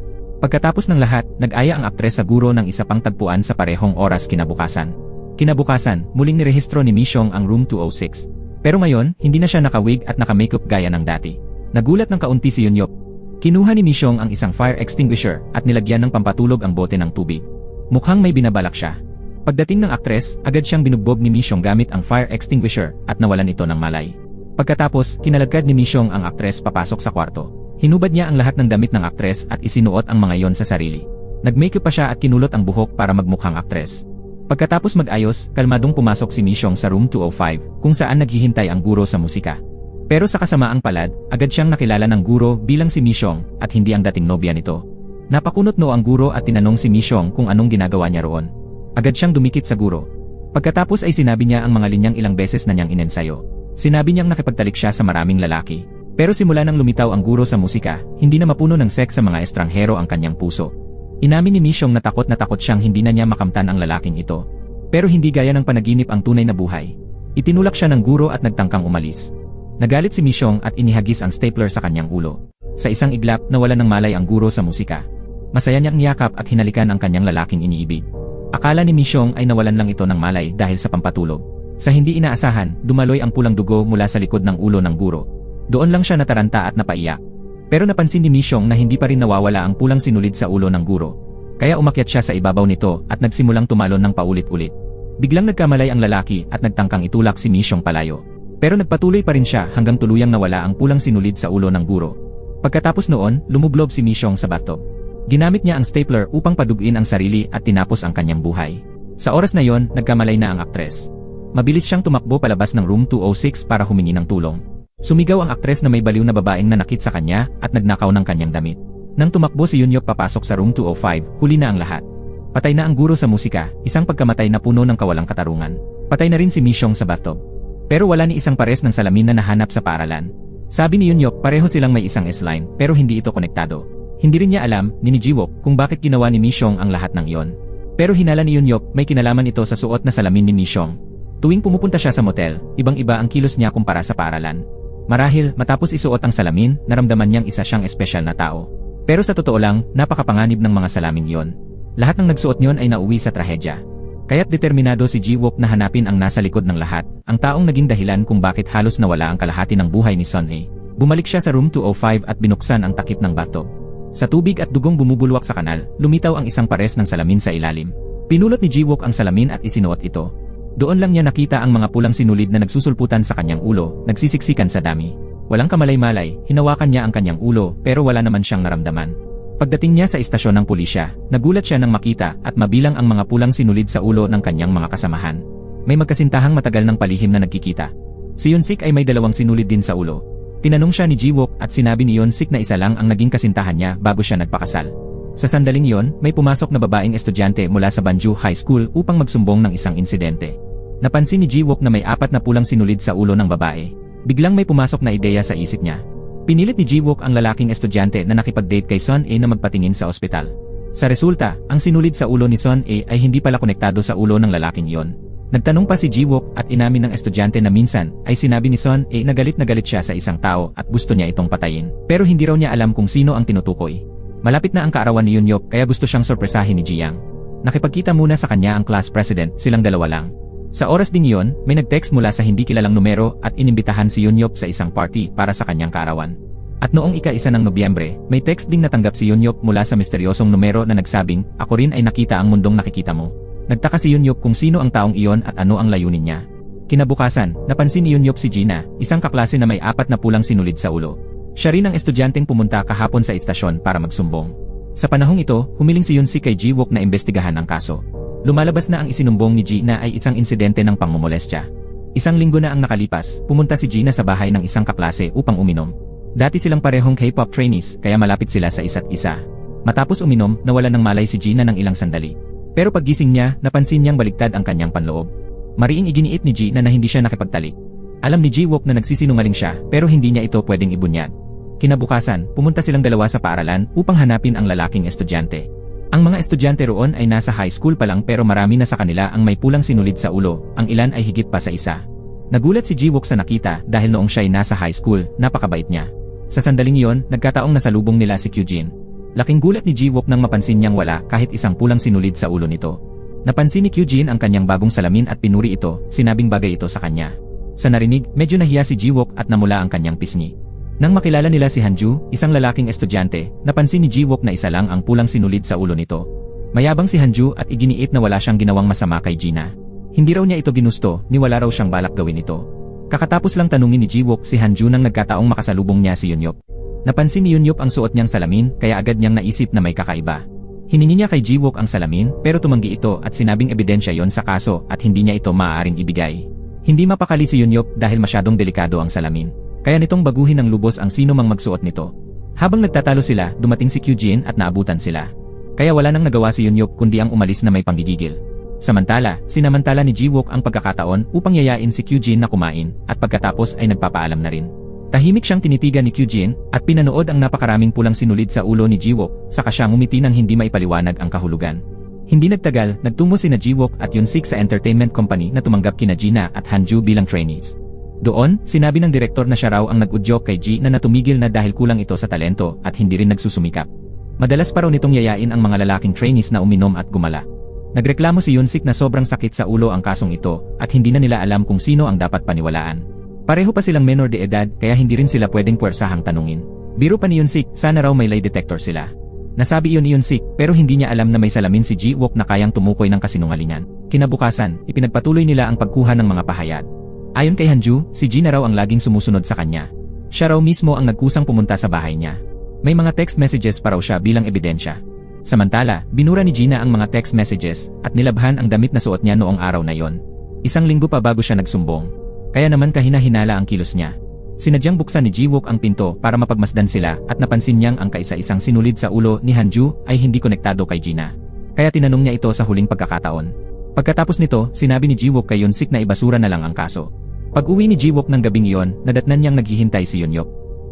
Pagkatapos ng lahat, nag-aya ang aktres sa guro ng isa pang tagpuan sa parehong oras kinabukasan. Kinabukasan, muling nirehistro ni Misyong ang room 206. Pero ngayon, hindi na siya naka-wig at naka-makeup gaya ng dati. Nagulat ng kaunti si Yoon-yup. Kinuha ni Misyong ang isang fire extinguisher at nilagyan ng pampatulog ang bote ng tubig. Mukhang may binabalak siya. Pagdating ng aktres, agad siyang binugbog ni Misyong gamit ang fire extinguisher at nawalan ito ng malay. Pagkatapos, kinalagkad ni Misyong ang aktres papasok sa kwarto. Hinubad niya ang lahat ng damit ng aktres at isinuot ang mga iyon sa sarili. Nag-makeup pa siya at kinulot ang buhok para magmukhang aktres. Pagkatapos mag-ayos, kalmadong pumasok si Misyong sa room 205 kung saan naghihintay ang guro sa musika. Pero sa kasamaang palad, agad siyang nakilala ng guro bilang si Misyong at hindi ang dating nobya nito. Napakunot no ang guro at tinanong si Misyong kung anong ginagawa niya roon. Agad siyang dumikit sa guro. Pagkatapos ay sinabi niya ang mga linyang ilang beses na niyang inensayo. Sinabi niyang nakipagtalik siya sa maraming lalaki. Pero simula nang lumitaw ang guro sa musika, hindi na mapuno ng seks sa mga estranghero ang kanyang puso. Inamin ni Misyong na takot siyang hindi na niya makamtan ang lalaking ito. Pero hindi gaya ng panaginip ang tunay na buhay. Itinulak siya ng guro at nagtangkang umalis. Nagalit si Misyong at inihagis ang stapler sa kanyang ulo. Sa isang iglap, nawala ng malay ang guro sa musika. Masaya niyang niyakap at hinalikan ang kanyang lalaking iniibig. Akala ni Misyong ay nawalan lang ito ng malay dahil sa pampatulog. Sa hindi inaasahan, dumaloy ang pulang dugo mula sa likod ng ulo ng guro. Doon lang siya nataranta at napaiyak. Pero napansin ni Misyong na hindi pa rin nawawala ang pulang sinulid sa ulo ng guro. Kaya umakyat siya sa ibabaw nito at nagsimulang tumalon ng paulit-ulit. Biglang nagkamalay ang lalaki at nagtangkang itulak si Misyong palayo. Pero nagpatuloy pa rin siya hanggang tuluyang nawala ang pulang sinulid sa ulo ng guro. Pagkatapos noon, lumublob si Misyong sa bathtub. Ginamit niya ang stapler upang paduguin ang sarili at tinapos ang kanyang buhay. Sa oras na yon, nagkamalay na ang aktres. Mabilis siyang tumakbo palabas ng room 206 para humingi ng tulong. Sumigaw ang aktres na may baliw na babaeng nanakit sa kanya at nagnakaw ng kanyang damit. Nang tumakbo si Yoon-yup papasok sa room 205, huli na ang lahat. Patay na ang guro sa musika, isang pagkamatay na puno ng kawalang katarungan. Patay na rin si Misyong sa bathtub. Pero wala ni isang pares ng salamin na nahanap sa paaralan. Sabi ni Yoon-yup pareho silang may isang S-line pero hindi ito konektado. Hindi rin niya alam, ni Jiwook, kung bakit ginawa ni Misyong ang lahat ng iyon. Pero hinala ni Yoon-yup may kinalaman ito sa suot na salamin ni Misyong. Tuwing pumupunta siya sa motel, ibang-iba ang kilos niya kumpara sa paaralan. Marahil, matapos isuot ang salamin, naramdaman niyang isa siyang espesyal na tao. Pero sa totoo lang, napakapanganib ng mga salaming iyon. Lahat ng nagsuot niyon ay nauwi sa trahedya. Kaya't determinado si Jiwook na hanapin ang nasa likod ng lahat, ang taong naging dahilan kung bakit halos nawala ang kalahati ng buhay ni Sun-ae. Bumalik siya sa room 205 at binuksan ang takip ng bathtub. Sa tubig at dugong bumubulwak sa kanal, lumitaw ang isang pares ng salamin sa ilalim. Pinulot ni Jiwook ang salamin at isinuot ito. Doon lang niya nakita ang mga pulang sinulid na nagsusulputan sa kanyang ulo, nagsisiksikan sa dami. Walang kamalay-malay, hinawakan niya ang kanyang ulo pero wala naman siyang naramdaman. Pagdating niya sa istasyon ng pulisya, nagulat siya nang makita at mabilang ang mga pulang sinulid sa ulo ng kanyang mga kasamahan. May magkasintahang matagal ng palihim na nagkikita. Si Yoon-sik ay may dalawang sinulid din sa ulo. Tinanong siya ni Jiwook at sinabi ni Yoon-sik na isa lang ang naging kasintahan niya bago siya nagpakasal. Sa sandaling iyon, may pumasok na babaeng estudyante mula sa Banju High School upang magsumbong ng isang insidente. Napansin ni Ji-wook na may 4 na pulang sinulid sa ulo ng babae. Biglang may pumasok na ideya sa isip niya. Pinilit ni Ji-wook ang lalaking estudyante na nakipag-date kay Son A na magpatingin sa ospital. Sa resulta, ang sinulid sa ulo ni Son A ay hindi pala konektado sa ulo ng lalaking iyon. Nagtanong pa si Ji-wook at inamin ng estudyante na minsan ay sinabi ni Son A na galit siya sa isang tao at gusto niya itong patayin. Pero hindi raw niya alam kung sino ang tinutukoy. Malapit na ang kaarawan ni Yunyok kaya gusto siyang sorpresahin ni Ji-yang. Nakipagkita muna sa kanya ang class president, silang dalawa lang. Sa oras ding iyon, may nag-text mula sa hindi kilalang numero at inimbitahan si Yunyok sa isang party para sa kanyang kaarawan. At noong ika-1 ng Nobyembre, may text ding natanggap si Yunyok mula sa misteryosong numero na nagsabing, "Ako rin ay nakita ang mundong nakikita mo." Nagtaka si Yunyok kung sino ang taong iyon at ano ang layunin niya. Kinabukasan, napansin ni Yunyok si Gina, isang kaklase na may 4 na pulang sinulid sa ulo. Siya rin ang estudyanteng pumunta kahapon sa istasyon para magsumbong. Sa panahong ito, humiling si Yunsik kay Ji-wook na imbestigahan ang kaso. Lumalabas na ang isinumbong ni Gina ay isang insidente ng pangmomolestya. Isang linggo na ang nakalipas, pumunta si Gina sa bahay ng isang kaklase upang uminom. Dati silang parehong K-pop trainees kaya malapit sila sa isa't isa. Matapos uminom, nawalan ng malay si Gina ng ilang sandali. Pero paggising niya, napansin niyang baliktad ang kanyang panloob. Mariing iginiit ni Gina na hindi siya nakipagtalik. Alam ni Ji-wook na nagsisinungaling siya pero hindi niya ito pwedeng ibunyag. Kinabukasan, pumunta silang dalawa sa paaralan upang hanapin ang lalaking estudyante. Ang mga estudyante roon ay nasa high school pa lang pero marami na sa kanila ang may pulang sinulid sa ulo, ang ilan ay higit pa sa isa. Nagulat si Ji-wook sa nakita dahil noong siya ay nasa high school, napakabait niya. Sa sandaling iyon, nagkataong nasalubong nila si Kyujin. Laking gulat ni Ji-wook nang mapansin niyang wala kahit isang pulang sinulid sa ulo nito. Napansin ni Kyujin ang kanyang bagong salamin at pinuri ito, sinabing bagay ito sa kanya. Sa narinig, medyo nahiya si Ji-wook at namula ang kanyang pisngi. Nang makilala nila si Hanju, isang lalaking estudyante, napansin ni Ji-wook na isa lang ang pulang sinulid sa ulo nito. Mayabang si Hanju at iginiit na wala siyang ginawang masama kay Gina. Hindi raw niya ito ginusto, ni wala raw siyang balak gawin ito. Kakatapos lang tanungin ni Ji-wook si Hanju nang nagkataong makasalubong niya si Yunyok. Napansin ni Yunyok ang suot niyang salamin kaya agad niyang naisip na may kakaiba. Hiningi niya kay Ji-wook ang salamin pero tumanggi ito at sinabing ebidensya yon sa kaso at hindi niya ito maaaring ibigay. Hindi mapakali si Yunyok dahil masyadong delikado ang salamin. Kaya nitong baguhin ng lubos ang sino mang magsuot nito. Habang nagtatalo sila, dumating si Kyujin at naabutan sila. Kaya wala nang nagawa si Yunyok kundi ang umalis na may panggigigil. Samantala, sinamantala ni Ji-wook ang pagkakataon upang yayain si Kyujin na kumain at pagkatapos ay nagpapaalam na rin. Tahimik siyang tinitigan ni Kyujin at pinanood ang napakaraming pulang sinulid sa ulo ni Ji-wook, saka siya ngumiti nang hindi maipaliwanag ang kahulugan. Hindi nagtagal, nagtungo sina Ji-wook at Yunsik sa entertainment company na tumanggap kina Gina at Hanju bilang trainees. Doon, sinabi ng direktor na siya raw ang nag-udyok kay Ji na natumigil na dahil kulang ito sa talento at hindi rin nagsusumikap. Madalas pa raw nitong yayain ang mga lalaking trainees na uminom at gumala. Nagreklamo si Yunsik na sobrang sakit sa ulo ang kasong ito at hindi na nila alam kung sino ang dapat paniwalaan. Pareho pa silang menor de edad kaya hindi rin sila pwedeng puwersahang tanungin. Biro pa ni Yunsik, sana raw may lie detector sila. Nasabi iyon ni Yunsik pero hindi niya alam na may salamin si Ji-wook na kayang tumukoy ng kasinungalingan. Kinabukasan, ipinagpatuloy nila ang pagkuha ng mga pahayag. Ayon kay Hanju, si Gina raw ang laging sumusunod sa kanya. Siya raw mismo ang nagkusang pumunta sa bahay niya. May mga text messages pa raw siya bilang ebidensya. Samantala, binura ni Gina ang mga text messages at nilabhan ang damit na suot niya noong araw na yon. Isang linggo pa bago siya nagsumbong. Kaya naman kahina-hinala ang kilos niya. Sinadyang buksan ni Ji-wook ang pinto para mapagmasdan sila at napansin niyang ang kaisa-isang sinulid sa ulo ni Hanju ay hindi konektado kay Gina. Kaya tinanong niya ito sa huling pagkakataon. Pagkatapos nito, sinabi ni Ji-wook kay Yunsik na ibasura na lang ang kaso. Pag-uwi ni Ji-wook ng gabing iyon, nadatnan niyang naghihintay si Yunyok.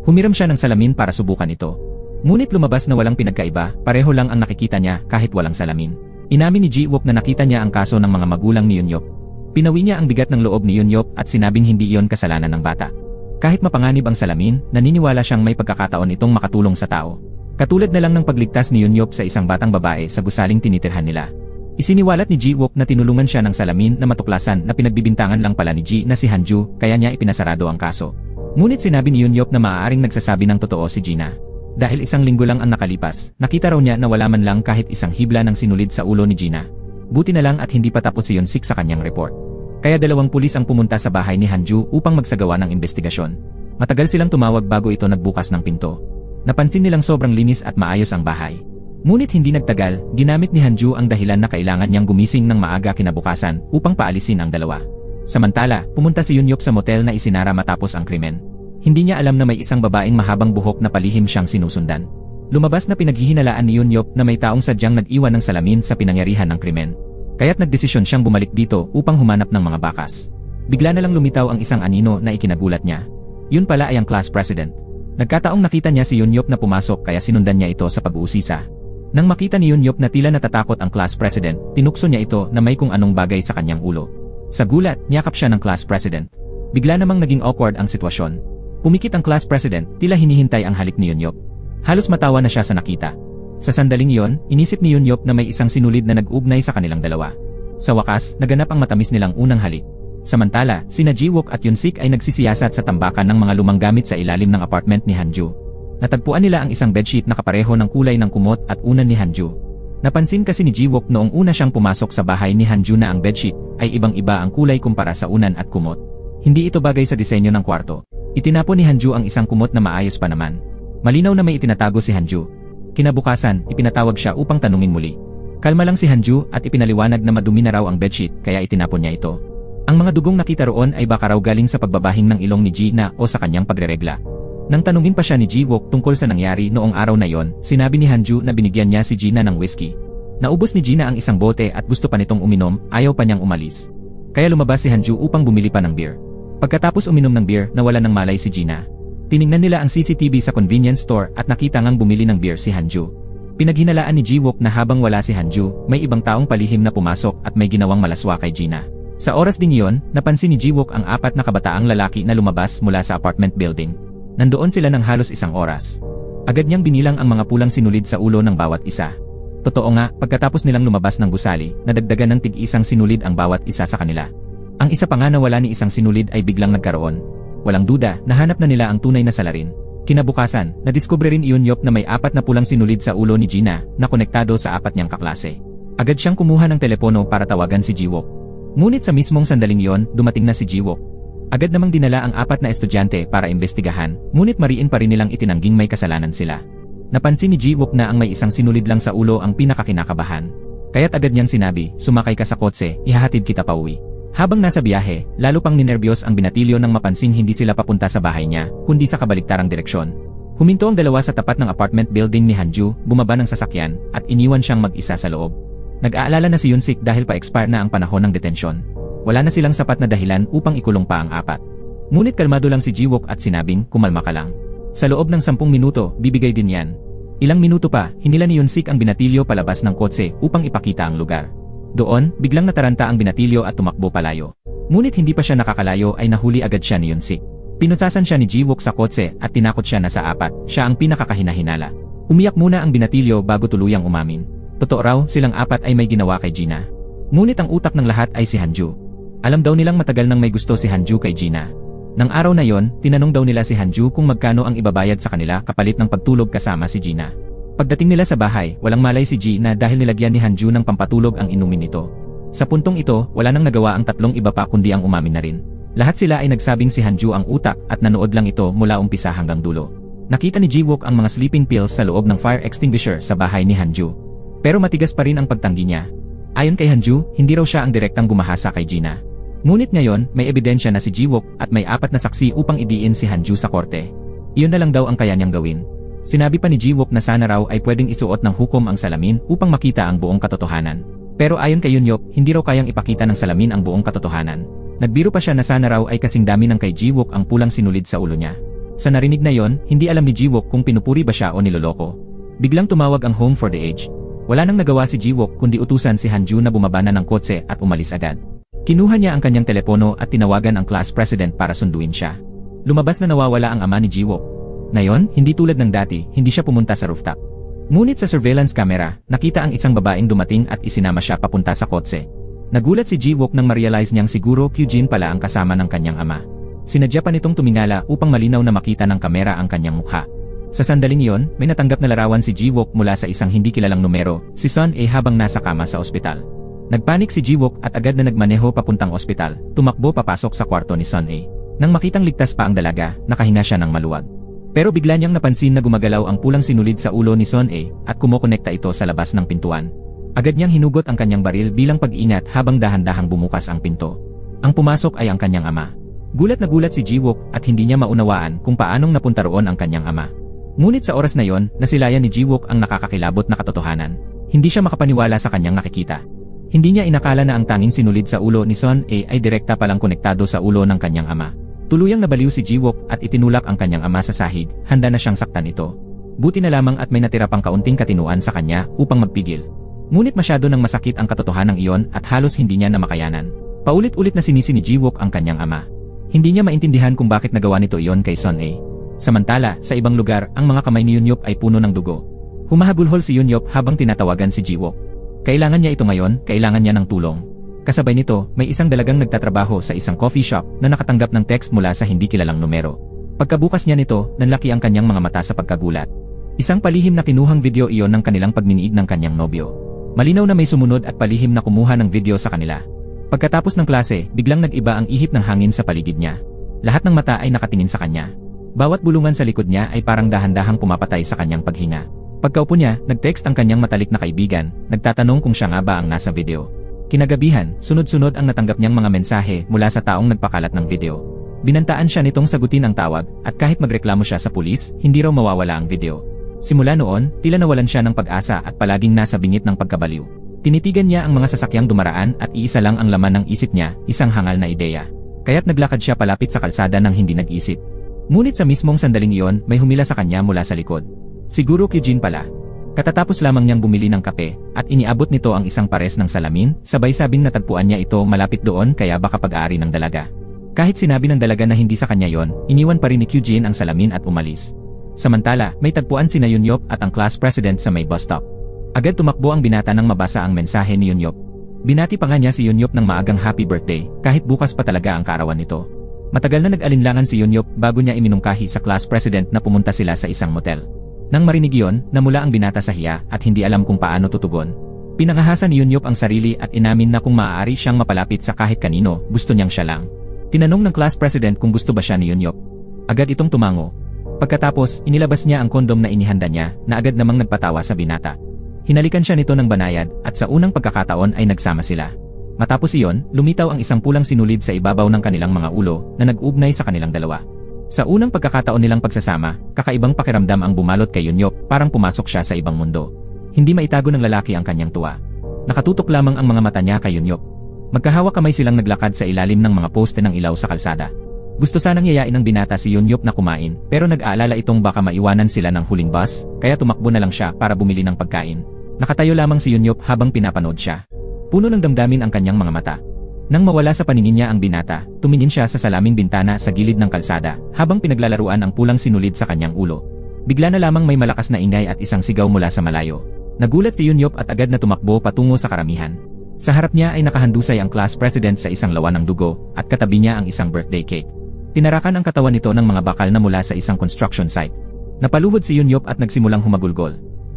Humiram siya ng salamin para subukan ito. Ngunit lumabas na walang pinagkaiba, pareho lang ang nakikita niya kahit walang salamin. Inamin ni Ji-wook na nakita niya ang kaso ng mga magulang ni Yunyok. Pinawi niya ang bigat ng loob ni Yunyok at sinabing hindi iyon kasalanan ng bata. Kahit mapanganib ang salamin, naniniwala siyang may pagkakataon itong makatulong sa tao. Katulad na lang ng pagligtas ni Yunyok sa isang batang babae sa gusaling tinitirhan nila. Isiniwalat ni Ji-wook na tinulungan siya ng salamin na matuklasan na pinagbibintangan lang pala ni Ji na si Hanju kaya niya ipinasarado ang kaso. Ngunit sinabi ni Yunyok na maaaring nagsasabi ng totoo si Gina. Dahil isang linggo lang ang nakalipas, nakita raw niya na wala man lang kahit isang hibla ng sinulid sa ulo ni Gina. Buti na lang at hindi pa tapos si Yunsik sa kanyang report. Kaya 2 pulis ang pumunta sa bahay ni Hanju upang magsagawa ng investigasyon. Matagal silang tumawag bago ito nagbukas ng pinto. Napansin nilang sobrang linis at maayos ang bahay. Ngunit hindi nagtagal, ginamit ni Hanju ang dahilan na kailangan niyang gumising ng maaga kinabukasan upang paalisin ang dalawa. Samantala, pumunta si Yunyok sa motel na isinara matapos ang krimen. Hindi niya alam na may isang babaeng mahabang buhok na palihim siyang sinusundan. Lumabas na pinaghihinalaan ni Yunyop na may taong sadyang nag-iwan ng salamin sa pinangyarihan ng krimen. Kaya't nagdesisyon siyang bumalik dito upang humanap ng mga bakas. Bigla na lang lumitaw ang isang anino na ikinagulat niya. Yun pala ay ang class president. Nagkataong nakita niya si Yunyop na pumasok kaya sinundan niya ito sa pag-uusisa. Nang makita ni Yunyop na tila natatakot ang class president, tinukso niya ito na may kung anong bagay sa kanyang ulo. Sa gulat, niyakap siya ng class president. Bigla namang naging awkward ang sitwasyon. Pumikit ang class president, tila hinihintay ang halik ni Yunyop. Halos matawa na siya sa nakita. Sa sandaling iyon, inisip ni Yunyop na may isang sinulid na nag-ugnay sa kanilang dalawa. Sa wakas, naganap ang matamis nilang unang halik. Samantala, sina Jiwook at Yunsik ay nagsisiyasat sa tambakan ng mga lumang gamit sa ilalim ng apartment ni Hanju. Natagpuan nila ang isang bedsheet na kapareho ng kulay ng kumot at unan ni Hanju. Napansin kasi ni Jiwook noong una siyang pumasok sa bahay ni Hanju na ang bedsheet ay ibang-iba ang kulay kumpara sa unan at kumot. Hindi ito bagay sa disenyo ng kwarto. Itinapon ni Hanju ang isang kumot na maayos pa naman. Malinaw na may itinatago si Hanju. Kinabukasan, ipinatawag siya upang tanungin muli. Kalma lang si Hanju at ipinaliwanag na madumi na raw ang bedsheet kaya itinapon niya ito. Ang mga dugong nakita roon ay baka raw galing sa pagbabahing ng ilong ni Gina o sa kanyang pagreregla. Nang tanungin pa siya ni Jiwook tungkol sa nangyari noong araw na yon, sinabi ni Hanju na binigyan niya si Gina ng whiskey. Naubos ni Gina ang isang bote at gusto pa nitong uminom, ayaw pa niyang umalis. Kaya lumabas si Hanju upang bumili pa ng beer. Pagkatapos uminom ng beer, nawala ng malay si Gina. Tiningnan nila ang CCTV sa convenience store at nakita ngang bumili ng beer si Hanju. Pinaghinalaan ni Jiwook na habang wala si Hanju, may ibang taong palihim na pumasok at may ginawang malaswa kay Gina. Sa oras ding iyon, napansin ni Jiwook ang 4 na kabataang lalaki na lumabas mula sa apartment building. Nandoon sila ng halos 1 oras. Agad niyang binilang ang mga pulang sinulid sa ulo ng bawat isa. Totoo nga, pagkatapos nilang lumabas ng gusali, nadagdagan ng tig-isang sinulid ang bawat isa sa kanila. Ang isa pa nga na wala ni isang sinulid ay biglang nagkaroon. Walang duda, nahanap na nila ang tunay na salarin. Kinabukasan, nadiskubre rin ni Yunyop na may 4 na pulang sinulid sa ulo ni Gina na konektado sa 4 niyang kaklase. Agad siyang kumuha ng telepono para tawagan si Jiwook. Ngunit sa mismong sandaling iyon, dumating na si Jiwook. Agad namang dinala ang 4 na estudyante para imbestigahan, ngunit mariin pa rin nilang itinangging may kasalanan sila. Napansin ni Jiwook na ang may isang sinulid lang sa ulo ang pinakakinakabahan. Kaya't agad niyang sinabi, sumakay ka sa kotse, ihahatid kita pauwi. Habang nasa biyahe, lalo pang ninerbiyos ang binatilyo nang mapansing hindi sila papunta sa bahay niya, kundi sa kabaliktarang direksyon. Huminto ang dalawa sa tapat ng apartment building ni Hanju, bumaba ng sasakyan, at iniwan siyang mag-isa sa loob. Nag-aalala na si Yunsik dahil pa-expire na ang panahon ng detensyon. Wala na silang sapat na dahilan upang ikulong pa ang 4. Ngunit kalmado lang si Jiwook at sinabing, kumalma ka lang. Sa loob ng 10 minuto, bibigay din yan. Ilang minuto pa, hinila ni Yunsik ang binatilyo palabas ng kotse upang ipakita ang lugar. Doon, biglang nataranta ang binatilyo at tumakbo palayo. Ngunit hindi pa siya nakakalayo ay nahuli agad siya ni Yunsik. Pinusasan siya ni Jiwook sa kotse at tinakot siya na sa 4, siya ang pinakakahinahinala. Umiyak muna ang binatilyo bago tuluyang umamin. Totoo raw, silang 4 ay may ginawa kay Gina. Ngunit ang utak ng lahat ay si Hanju. Alam daw nilang matagal nang may gusto si Hanju kay Gina. Nang araw na yon, tinanong daw nila si Hanju kung magkano ang ibabayad sa kanila kapalit ng pagtulog kasama si Gina. Pagdating nila sa bahay, walang malay si Gina dahil nilagyan ni Hanju ng pampatulog ang inumin nito. Sa puntong ito, wala nang nagawa ang 3 iba pa kundi ang umamin na rin. Lahat sila ay nagsabing si Hanju ang utak at nanood lang ito mula umpisa hanggang dulo. Nakita ni Jiwook ang mga sleeping pills sa loob ng fire extinguisher sa bahay ni Hanju. Pero matigas pa rin ang pagtanggi niya. Ayon kay Hanju, hindi raw siya ang direktang gumahasa kay Gina. Ngunit ngayon, may ebidensya na si Jiwook at may 4 na saksi upang idiin si Hanju sa korte. Iyon na lang daw ang kaya niyang gawin. Sinabi pa ni Jiwook na sana raw ay pwedeng isuot ng hukom ang salamin upang makita ang buong katotohanan. Pero ayon kay Yunyop, hindi raw kayang ipakita ng salamin ang buong katotohanan. Nagbiro pa siya na sana raw ay kasing dami ng kay Jiwook ang pulang sinulid sa ulo niya. Sa narinig na yon, hindi alam ni Jiwook kung pinupuri ba siya o niloloko. Biglang tumawag ang Home for the Aged. Wala nang nagawa si Jiwook kundi utusan si Hanju na bumaba na ng kotse at umalis agad. Kinuha niya ang kanyang telepono at tinawagan ang class president para sunduin siya. Lumabas na nawawala ang ama ni Jiwook. Ngayon, hindi tulad ng dati, hindi siya pumunta sa rooftop. Ngunit sa surveillance camera, nakita ang isang babaeng dumating at isinama siya papunta sa kotse. Nagulat si Jiwook nang ma-realize niyang siguro Kyujin pala ang kasama ng kanyang ama. Sinadya pa nitong tumingala upang malinaw na makita ng kamera ang kanyang mukha. Sa sandaling iyon, may natanggap na larawan si Jiwook mula sa isang hindi kilalang numero, si Son A habang nasa kama sa ospital. Nagpanik si Jiwook at agad na nagmaneho papuntang ospital, tumakbo papasok sa kwarto ni Son A. Nang makitang ligtas pa ang dalaga, nakahinga siya ng maluwag. Pero bigla niyang napansin na gumagalaw ang pulang sinulid sa ulo ni Son A at kumokonekta ito sa labas ng pintuan. Agad niyang hinugot ang kanyang baril bilang pag-ingat habang dahan-dahang bumukas ang pinto. Ang pumasok ay ang kanyang ama. Gulat na gulat si Jiwook at hindi niya maunawaan kung paanong napunta roon ang kanyang ama. Ngunit sa oras na yon, nasilayan ni Jiwook ang nakakakilabot na katotohanan. Hindi siya makapaniwala sa kanyang nakikita. Hindi niya inakala na ang tanging sinulid sa ulo ni Son A ay direkta palang konektado sa ulo ng kanyang ama. Tuluyang nabaliw si Jiwook at itinulak ang kanyang ama sa sahig, handa na siyang saktan ito. Buti na lamang at may natira pang kaunting katinuan sa kanya upang magpigil. Ngunit masyado nang masakit ang katotohanang iyon at halos hindi niya na makayanan. Paulit-ulit na sinisi ni Jiwook ang kanyang ama. Hindi niya maintindihan kung bakit nagawa nito iyon kay Son A. Samantala, sa ibang lugar, ang mga kamay ni Yunyop ay puno ng dugo. Humahagulhol si Yunyop habang tinatawagan si Jiwook. Kailangan niya ito ngayon, kailangan niya ng tulong. Kasabay nito, may isang dalagang nagtatrabaho sa isang coffee shop na nakatanggap ng text mula sa hindi kilalang numero. Pagkabukas niya nito, nanlaki ang kanyang mga mata sa pagkagulat. Isang palihim na kinuhang video iyon ng kanilang pagminiid ng kanyang nobyo. Malinaw na may sumunod at palihim na kumuha ng video sa kanila. Pagkatapos ng klase, biglang nag-iba ang ihip ng hangin sa paligid niya. Lahat ng mata ay nakatingin sa kanya. Bawat bulungan sa likod niya ay parang dahan-dahang pumapatay sa kanyang paghinga. Pagkaupo niya, nag-text ang kanyang matalik na kaibigan, nagtatanong kung siya nga ba ang nasa video. Kinagabihan, sunod-sunod ang natanggap niyang mga mensahe mula sa taong nagpakalat ng video. Binantaan siya nitong sagutin ang tawag, at kahit magreklamo siya sa pulis, hindi raw mawawala ang video. Simula noon, tila nawalan siya ng pag-asa at palaging nasa bingit ng pagkabaliw. Tinitigan niya ang mga sasakyang dumaraan at iisa lang ang laman ng isip niya, isang hangal na ideya. Kaya't naglakad siya palapit sa kalsada nang hindi nag-isip. Ngunit sa mismong sandaling iyon, may humila sa kanya mula sa likod. Siguro Kyujin pala. Katatapos lamang niyang bumili ng kape, at iniabot nito ang isang pares ng salamin, sabay sabing natagpuan niya ito malapit doon kaya baka pag-aari ng dalaga. Kahit sinabi ng dalaga na hindi sa kanya yon, iniwan pa rin ni Kyujin ang salamin at umalis. Samantala, may tagpuan sina Yunyop at ang class president sa may bus stop. Agad tumakbo ang binata nang mabasa ang mensahe ni Yunyop. Binati pa nga niya si Yunyop ng maagang happy birthday, kahit bukas pa talaga ang kaarawan nito. Matagal na nag-alinlangan si Yunyop bago niya iminungkahi sa class president na pumunta sila sa isang motel. Nang marinig iyon, namula ang binata sa hiya at hindi alam kung paano tutugon. Pinangahasa ni Yunyop ang sarili at inamin na kung maaari siyang mapalapit sa kahit kanino, gusto niyang siya lang. Tinanong ng class president kung gusto ba siya ni Yunyop. Agad itong tumango. Pagkatapos, inilabas niya ang kondom na inihanda niya na agad namang nagpatawa sa binata. Hinalikan siya nito ng banayad at sa unang pagkakataon ay nagsama sila. Matapos iyon, lumitaw ang isang pulang sinulid sa ibabaw ng kanilang mga ulo na nag-ugnay sa kanilang dalawa. Sa unang pagkakataon nilang pagsasama, kakaibang pakiramdam ang bumalot kay Yunyop, parang pumasok siya sa ibang mundo. Hindi maitago ng lalaki ang kanyang tuwa. Nakatutok lamang ang mga mata niya kay Yunyop. Magkahawak kamay silang naglakad sa ilalim ng mga poste ng ilaw sa kalsada. Gusto sanang yayain ng binata si Yunyop na kumain, pero nag-aalala itong baka maiwanan sila ng huling bus, kaya tumakbo na lang siya para bumili ng pagkain. Nakatayo lamang si Yunyop habang pinapanood siya. Puno ng damdamin ang kanyang mga mata. Nang mawala sa paningin niya ang binata, tumingin siya sa salaming bintana sa gilid ng kalsada habang pinaglalaruan ang pulang sinulid sa kanyang ulo. Bigla na lamang may malakas na ingay at isang sigaw mula sa malayo. Nagulat si Yunyop at agad na tumakbo patungo sa karamihan. Sa harap niya ay nakahandusay ang class president sa isang lawan ng dugo at katabi niya ang isang birthday cake. Tinarakan ang katawan nito ng mga bakal na mula sa isang construction site. Napaluhod si Yunyop at nagsimulang humagulgol.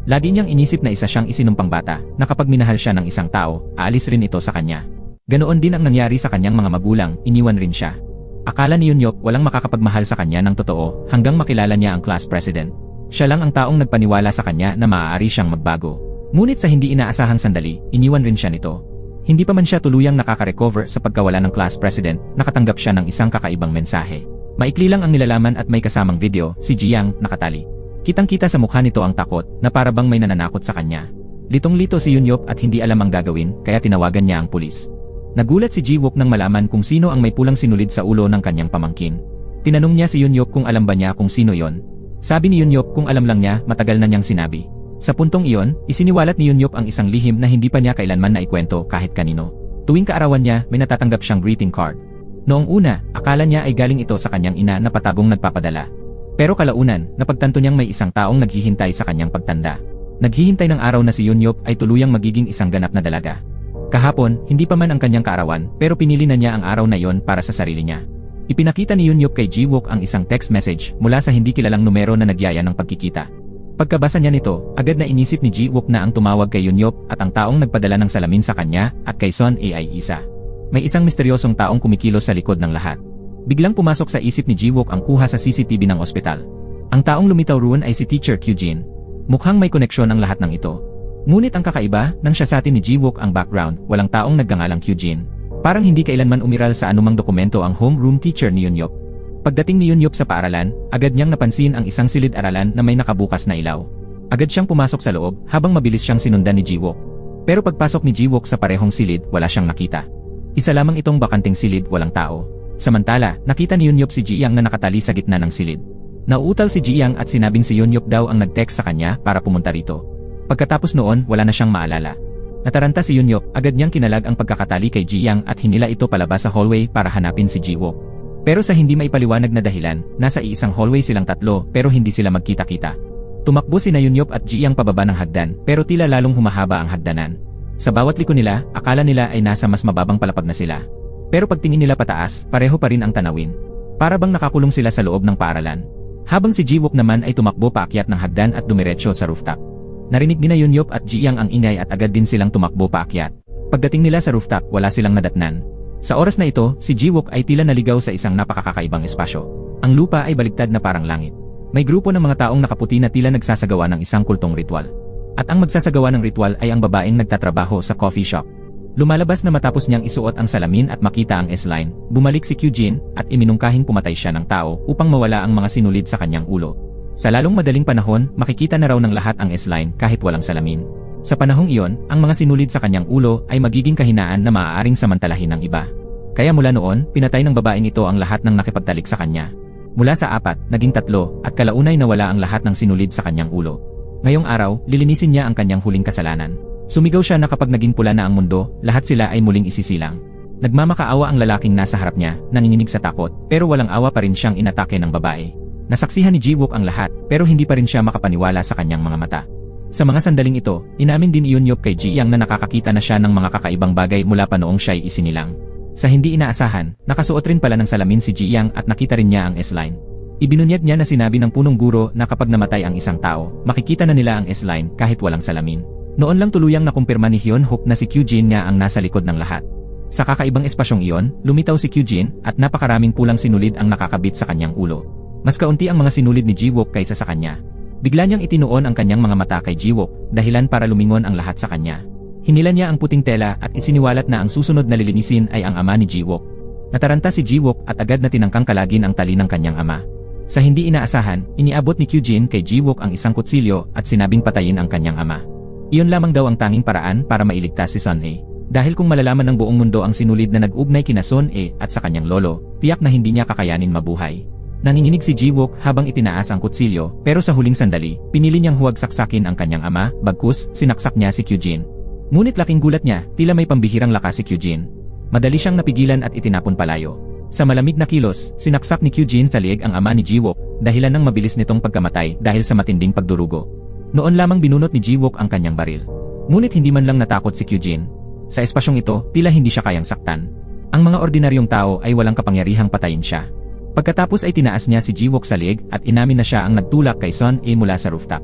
Lagi niyang inisip na isa siyang isinumpang bata na kapag minahal siya ng isang tao, aalis rin ito sa kanya. Ganoon din ang nangyari sa kanyang mga magulang, iniwan rin siya. Akala ni Yunyop walang makakapagmahal sa kanya ng totoo hanggang makilala niya ang class president. Siya lang ang taong nagpaniwala sa kanya na maaari siyang magbago. Ngunit sa hindi inaasahang sandali, iniwan rin siya nito. Hindi pa man siya tuluyang nakaka-recover sa pagkawala ng class president, nakatanggap siya ng isang kakaibang mensahe. Maikli lang ang nilalaman at may kasamang video, si Jiang, nakatali. Kitang-kita sa mukha nito ang takot na para bang may nananakot sa kanya. Litong-lito si Yunyop at hindi alam ang gagawin kaya tinawagan niya ang pulis. Nagulat si Jiwook nang malaman kung sino ang may pulang sinulid sa ulo ng kanyang pamangkin. Tinanong niya si Yunyop kung alam ba niya kung sino yon. Sabi ni Yunyop kung alam lang niya, matagal na niyang sinabi. Sa puntong iyon, isiniwalat ni Yunyop ang isang lihim na hindi pa niya kailanman naikwento kahit kanino. Tuwing kaarawan niya, may natatanggap siyang greeting card. Noong una, akala niya ay galing ito sa kanyang ina na patagong nagpapadala. Pero kalaunan, napagtanto niyang may isang taong naghihintay sa kanyang pagtanda. Naghihintay ng araw na si Yunyop ay tuluyang magiging isang ganap na dalaga. Kahapon, hindi pa man ang kanyang kaarawan, pero pinili na niya ang araw na iyon para sa sarili niya. Ipinakita ni Yunyop kay Jiwook ang isang text message mula sa hindi kilalang numero na nagyaya ng pagkikita. Pagkabasa niya nito, agad na inisip ni Jiwook na ang tumawag kay Yunyop at ang taong nagpadala ng salamin sa kanya at kay Son A ay isa. May isang misteryosong taong kumikilos sa likod ng lahat. Biglang pumasok sa isip ni Jiwook ang kuha sa CCTV ng ospital. Ang taong lumitaw roon ay si Teacher Kyujin. Mukhang may koneksyon ang lahat ng ito. Ngunit ang kakaiba, nang siya sa atin ni Jiwook ang background, walang taong naggangalang Kyujin. Parang hindi kailanman umiral sa anumang dokumento ang homeroom teacher ni Yunyop. Pagdating ni Yunyup sa paaralan, agad niyang napansin ang isang silid-aralan na may nakabukas na ilaw. Agad siyang pumasok sa loob habang mabilis siyang sinundan ni Jiwook. Pero pagpasok ni Jiwook sa parehong silid, wala siyang nakita. Isa lamang itong bakanting silid, walang tao. Samantala, nakita ni Yunyup si Ji Yang na nakatali sa gitna ng silid. Nauutal si Ji Yang at sinabing si Yunyup daw ang nag-text sa kanya para pumunta rito. Pagkatapos noon, wala na siyang maalala. Nataranta si Yunyup, agad niyang kinalag ang pagkakatali kay Ji Yang at hinila ito palabas sa hallway para hanapin si Jiwook. Pero sa hindi maipaliwanag na dahilan, nasa iisang hallway silang tatlo pero hindi sila magkita-kita. Tumakbo sina Yunyup at Ji Yang pababa ng hagdan pero tila lalong humahaba ang hagdanan. Sa bawat liko nila, akala nila ay nasa mas mababang palapag na sila. Pero pagtingin nila pataas, pareho pa rin ang tanawin. Para bang nakakulong sila sa loob ng paaralan. Habang si Jiwook naman ay tumakbo paakyat ng hagdan at dumiretso sa rooftop. Narinig ni Yunyup at Ji Yang ang ingay at agad din silang tumakbo paakyat. Pagdating nila sa rooftop, wala silang nadatnan. Sa oras na ito, si Jiwook ay tila naligaw sa isang napakakakaibang espasyo. Ang lupa ay baligtad na parang langit. May grupo ng mga taong nakaputi na tila nagsasagawa ng isang kultong ritual. At ang magsasagawa ng ritual ay ang babaeng nagtatrabaho sa coffee shop. Lumalabas na matapos niyang isuot ang salamin at makita ang S-line, bumalik si Kyujin at iminungkahing pumatay siya ng tao upang mawala ang mga sinulid sa kanyang ulo. Sa lalong madaling panahon, makikita na raw ng lahat ang S-line kahit walang salamin. Sa panahong iyon, ang mga sinulid sa kanyang ulo ay magiging kahinaan na maaaring samantalahin ng iba. Kaya mula noon, pinatay ng babaeng ito ang lahat ng nakipagtalik sa kanya. Mula sa 4, naging 3, at kalaunay nawala ang lahat ng sinulid sa kanyang ulo. Ngayong araw, lilinisin niya ang kanyang huling kasalanan. Sumigaw siya na kapag naging pula na ang mundo, lahat sila ay muling isisilang. Nagmamakaawa ang lalaking nasa harap niya, nanginginig sa takot, pero walang awa pa rin siyang inatake ng babae. Nasaksihan ni Jiwook ang lahat, pero hindi pa rin siya makapaniwala sa kanyang mga mata. Sa mga sandaling ito, inamin din ni Yunyup kay Ji Yang na nakakakita na siya ng mga kakaibang bagay mula pa noong siya'y isinilang. Sa hindi inaasahan, nakasuot rin pala ng salamin si Ji Yang at nakita rin niya ang S-line. Ibinunyag niya na sinabi ng punong guro na kapag namatay ang isang tao, makikita na nila ang S-line kahit walang salamin. Noon lang tuluyang nakumpirma ni Hyun-hook na si Kyujin nga ang nasa likod ng lahat. Sa kakaibang espasyong iyon, lumitaw si Kyujin at napakaraming pulang sinulid ang nakakabit sa kanyang ulo. Mas kaunti ang mga sinulid ni Jiwook kaysa sa kanya. Bigla niyang itinuon ang kanyang mga mata kay Jiwook, dahilan para lumingon ang lahat sa kanya. Hinila niya ang puting tela at isiniwalat na ang susunod na lilinisin ay ang ama ni Jiwook. Nataranta si Jiwook at agad na tinangkang kalagin ang tali ng kanyang ama. Sa hindi inaasahan, iniabot ni Kyujin kay Jiwook ang isang kutsilyo at sinabing patayin ang kanyang ama. Iyon lamang daw ang tanging paraan para mailigtas si Sun A. Dahil kung malalaman ng buong mundo ang sinulid na nag-ugnay kina Sun A at sa kanyang lolo, tiyak na hindi niya kakayanin mabuhay. Nanginginig si Jiwook habang itinaas ang kutsilyo, pero sa huling sandali, pinili niyang huwag saksakin ang kanyang ama, bagkus sinaksak niya si Kyujin. Ngunit laking gulat niya, tila may pambihirang lakas si Kyujin. Madali siyang napigilan at itinapon palayo. Sa malamig na kilos, sinaksak ni Kyujin sa liig ang ama ni Jiwook, dahilan ng mabilis nitong pagkamatay dahil sa matinding pagdurugo. Noon lamang binunot ni Jiwook ang kanyang baril. Ngunit hindi man lang natakot si Kyujin. Sa espasyong ito, tila hindi siya kayang saktan. Ang mga ordinaryong tao ay walang kapangyarihang patayin siya. Pagkatapos ay tinaas niya si Jiwook sa liig at inamin na siya ang nagtulak kay Sun A mula sa rooftop.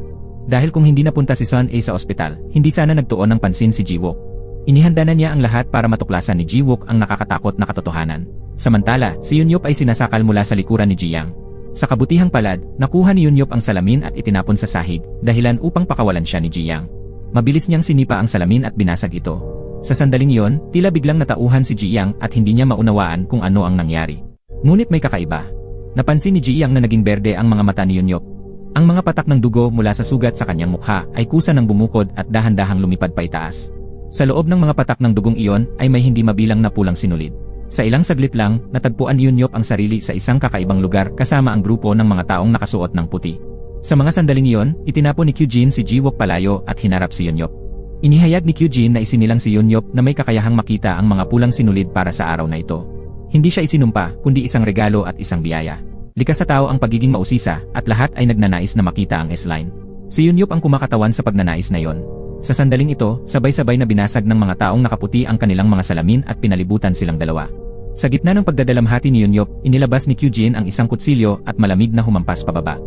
Dahil kung hindi napunta si Sun A sa ospital, hindi sana nagtuon ng pansin si Jiwook. Inihanda na niya ang lahat para matuklasan ni Jiwook ang nakakatakot na katotohanan. Samantala, si Yunyup ay sinasakal mula sa likuran ni Ji Yang. Sa kabutihang palad, nakuha ni Yunyup ang salamin at itinapon sa sahig, dahilan upang pakawalan siya ni Ji Yang. Mabilis niyang sinipa ang salamin at binasag ito. Sa sandaling iyon, tila biglang natauhan si Ji Yang at hindi niya maunawaan kung ano ang nangyari. Ngunit may kakaiba. Napansin ni Ji Yang na naging berde ang mga mata ni Yunyup. Ang mga patak ng dugo mula sa sugat sa kanyang mukha ay kusa ng bumukod at dahan-dahang lumipad pa itaas. Sa loob ng mga patak ng dugong iyon ay may hindi mabilang na pulang sinulid. Sa ilang saglit lang, natagpuan ni Yunyup ang sarili sa isang kakaibang lugar kasama ang grupo ng mga taong nakasuot ng puti. Sa mga sandaling iyon, itinapon ni Kyujin si Jiwook palayo at hinarap si Yunyup. Inihayag ni Kyujin na isinilang si Yunyup na may kakayahang makita ang mga pulang sinulid para sa araw na ito. Hindi siya isinumpa, kundi isang regalo at isang biyaya. Likas sa tao ang pagiging mausisa at lahat ay nagnanais na makita ang S-line. Si Yunyup ang kumakatawan sa pagnanais na yon. Sa sandaling ito, sabay-sabay na binasag ng mga taong nakaputi ang kanilang mga salamin at pinalibutan silang dalawa. Sa gitna ng pagdadalamhati ni Yunyup, inilabas ni Kyujin ang isang kutsilyo at malamig na humampas pababa.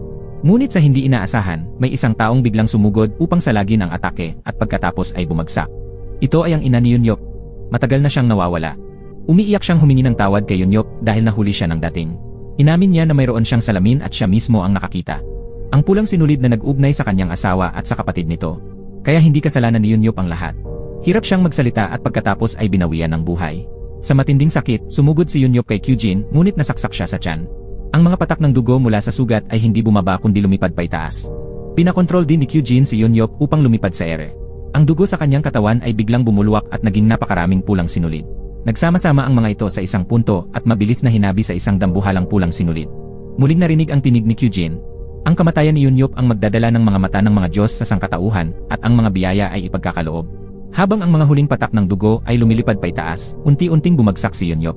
Ngunit sa hindi inaasahan, may isang taong biglang sumugod upang salagin ang atake at pagkatapos ay bumagsak. Ito ay ang ina ni Yunyup. Matagal na siyang nawawala. Umiiyak siyang humingi ng tawad kay Yunyup dahil nahuli siya ng dating. Inamin niya na mayroon siyang salamin at siya mismo ang nakakita. Ang pulang sinulid na nag-ugnay sa kanyang asawa at sa kapatid nito. Kaya hindi kasalanan ni Yunyup ang lahat. Hirap siyang magsalita at pagkatapos ay binawian ng buhay. Sa matinding sakit, sumugod si Yunyup kay Kyujin ngunit nasaksak siya sa tiyan. Ang mga patak ng dugo mula sa sugat ay hindi bumaba kundi lumipad pa itaas. Pinakontrol din ni Kyujin si Yonyop upang lumipad sa ere. Ang dugo sa kanyang katawan ay biglang bumulwak at naging napakaraming pulang sinulid. Nagsama-sama ang mga ito sa isang punto at mabilis na hinabi sa isang dambuhalang pulang sinulid. Muling narinig ang tinig ni Kyujin. Ang kamatayan ni Yonyop ang magdadala ng mga mata ng mga Diyos sa sangkatauhan at ang mga biyaya ay ipagkakaloob. Habang ang mga huling patak ng dugo ay lumilipad pa itaas, unti-unting bumagsak si Yonyop.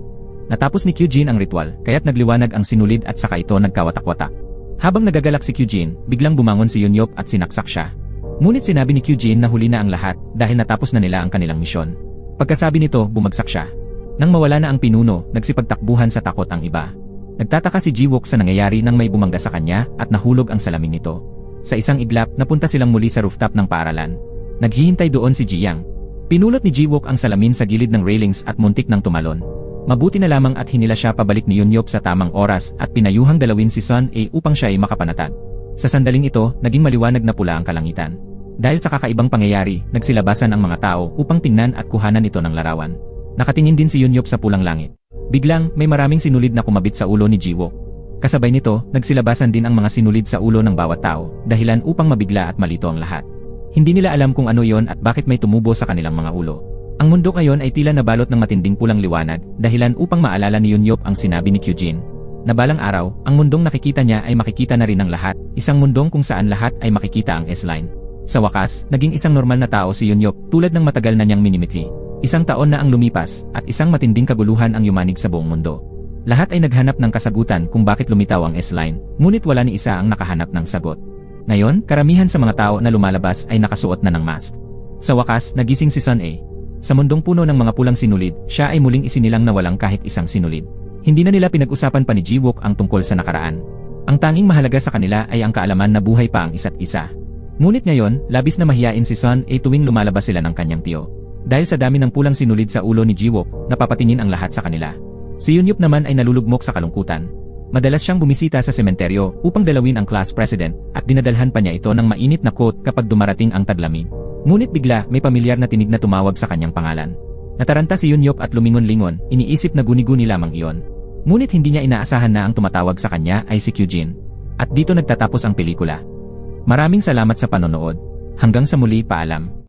Natapos ni Kyujin ang ritual, kaya't nagliwanag ang sinulid at saka ito nagkawatak-watak. Habang nagagalak si Kyujin, biglang bumangon si Yonyop at sinaksak siya. Ngunit sinabi ni Kyujin na huli na ang lahat dahil natapos na nila ang kanilang misyon. Pagkasabi nito, bumagsak siya. Nang mawala na ang pinuno, nagsipagtakbuhan sa takot ang iba. Nagtataka si Jiwook sa nangyayari nang may bumangga sa kanya at nahulog ang salamin nito. Sa isang iglap, napunta silang muli sa rooftop ng paaralan. Naghihintay doon si Jiyang. Pinulot ni Jiwook ang salamin sa gilid ng railings at muntik nang tumalon. Mabuti na lamang at hinila siya pabalik ni Yonyop sa tamang oras at pinayuhang dalawin si Sun A upang siya ay makapanatag. Sa sandaling ito, naging maliwanag na pula ang kalangitan. Dahil sa kakaibang pangyayari, nagsilabasan ang mga tao upang tingnan at kuhanan ito ng larawan. Nakatingin din si Yonyop sa pulang langit. Biglang, may maraming sinulid na kumabit sa ulo ni Jiwook. Kasabay nito, nagsilabasan din ang mga sinulid sa ulo ng bawat tao, dahilan upang mabigla at malito ang lahat. Hindi nila alam kung ano yon at bakit may tumubo sa kanilang mga ulo. Ang mundo ngayon ay tila nabalot ng matinding pulang liwanag, dahilan upang maalala ni Yonyop ang sinabi ni Kyujin. Na balang araw, ang mundong nakikita niya ay makikita na rin ng lahat, isang mundong kung saan lahat ay makikita ang S-line. Sa wakas, naging isang normal na tao si Yonyop tulad ng matagal na niyang minimithi. Isang taon na ang lumipas, at isang matinding kaguluhan ang yumanig sa buong mundo. Lahat ay naghanap ng kasagutan kung bakit lumitaw ang S-line, ngunit wala ni isa ang nakahanap ng sagot. Ngayon, karamihan sa mga tao na lumalabas ay nakasuot na ng mask. Sa wakas, nagising si Sun A. Sa mundong puno ng mga pulang sinulid, siya ay muling isinilang na walang kahit isang sinulid. Hindi na nila pinag-usapan pa ni Jiwook ang tungkol sa nakaraan. Ang tanging mahalaga sa kanila ay ang kaalaman na buhay pa ang isa't isa. Ngunit ngayon, labis na mahiyain si Sun A tuwing lumalabas sila ng kanyang tiyo. Dahil sa dami ng pulang sinulid sa ulo ni Jiwook, napapatingin ang lahat sa kanila. Si Yonyop naman ay nalulugmok sa kalungkutan. Madalas siyang bumisita sa sementeryo upang dalawin ang class president at dinadalhan pa niya ito ng mainit na quote kapag dumarating ang taglamig. Ngunit bigla, may pamilyar na tinig na tumawag sa kanyang pangalan. Nataranta si Yonyop at lumingon-lingon, iniisip na guni-guni lamang iyon. Ngunit hindi niya inaasahan na ang tumatawag sa kanya ay si Kyujin. At dito nagtatapos ang pelikula. Maraming salamat sa panonood. Hanggang sa muli, paalam.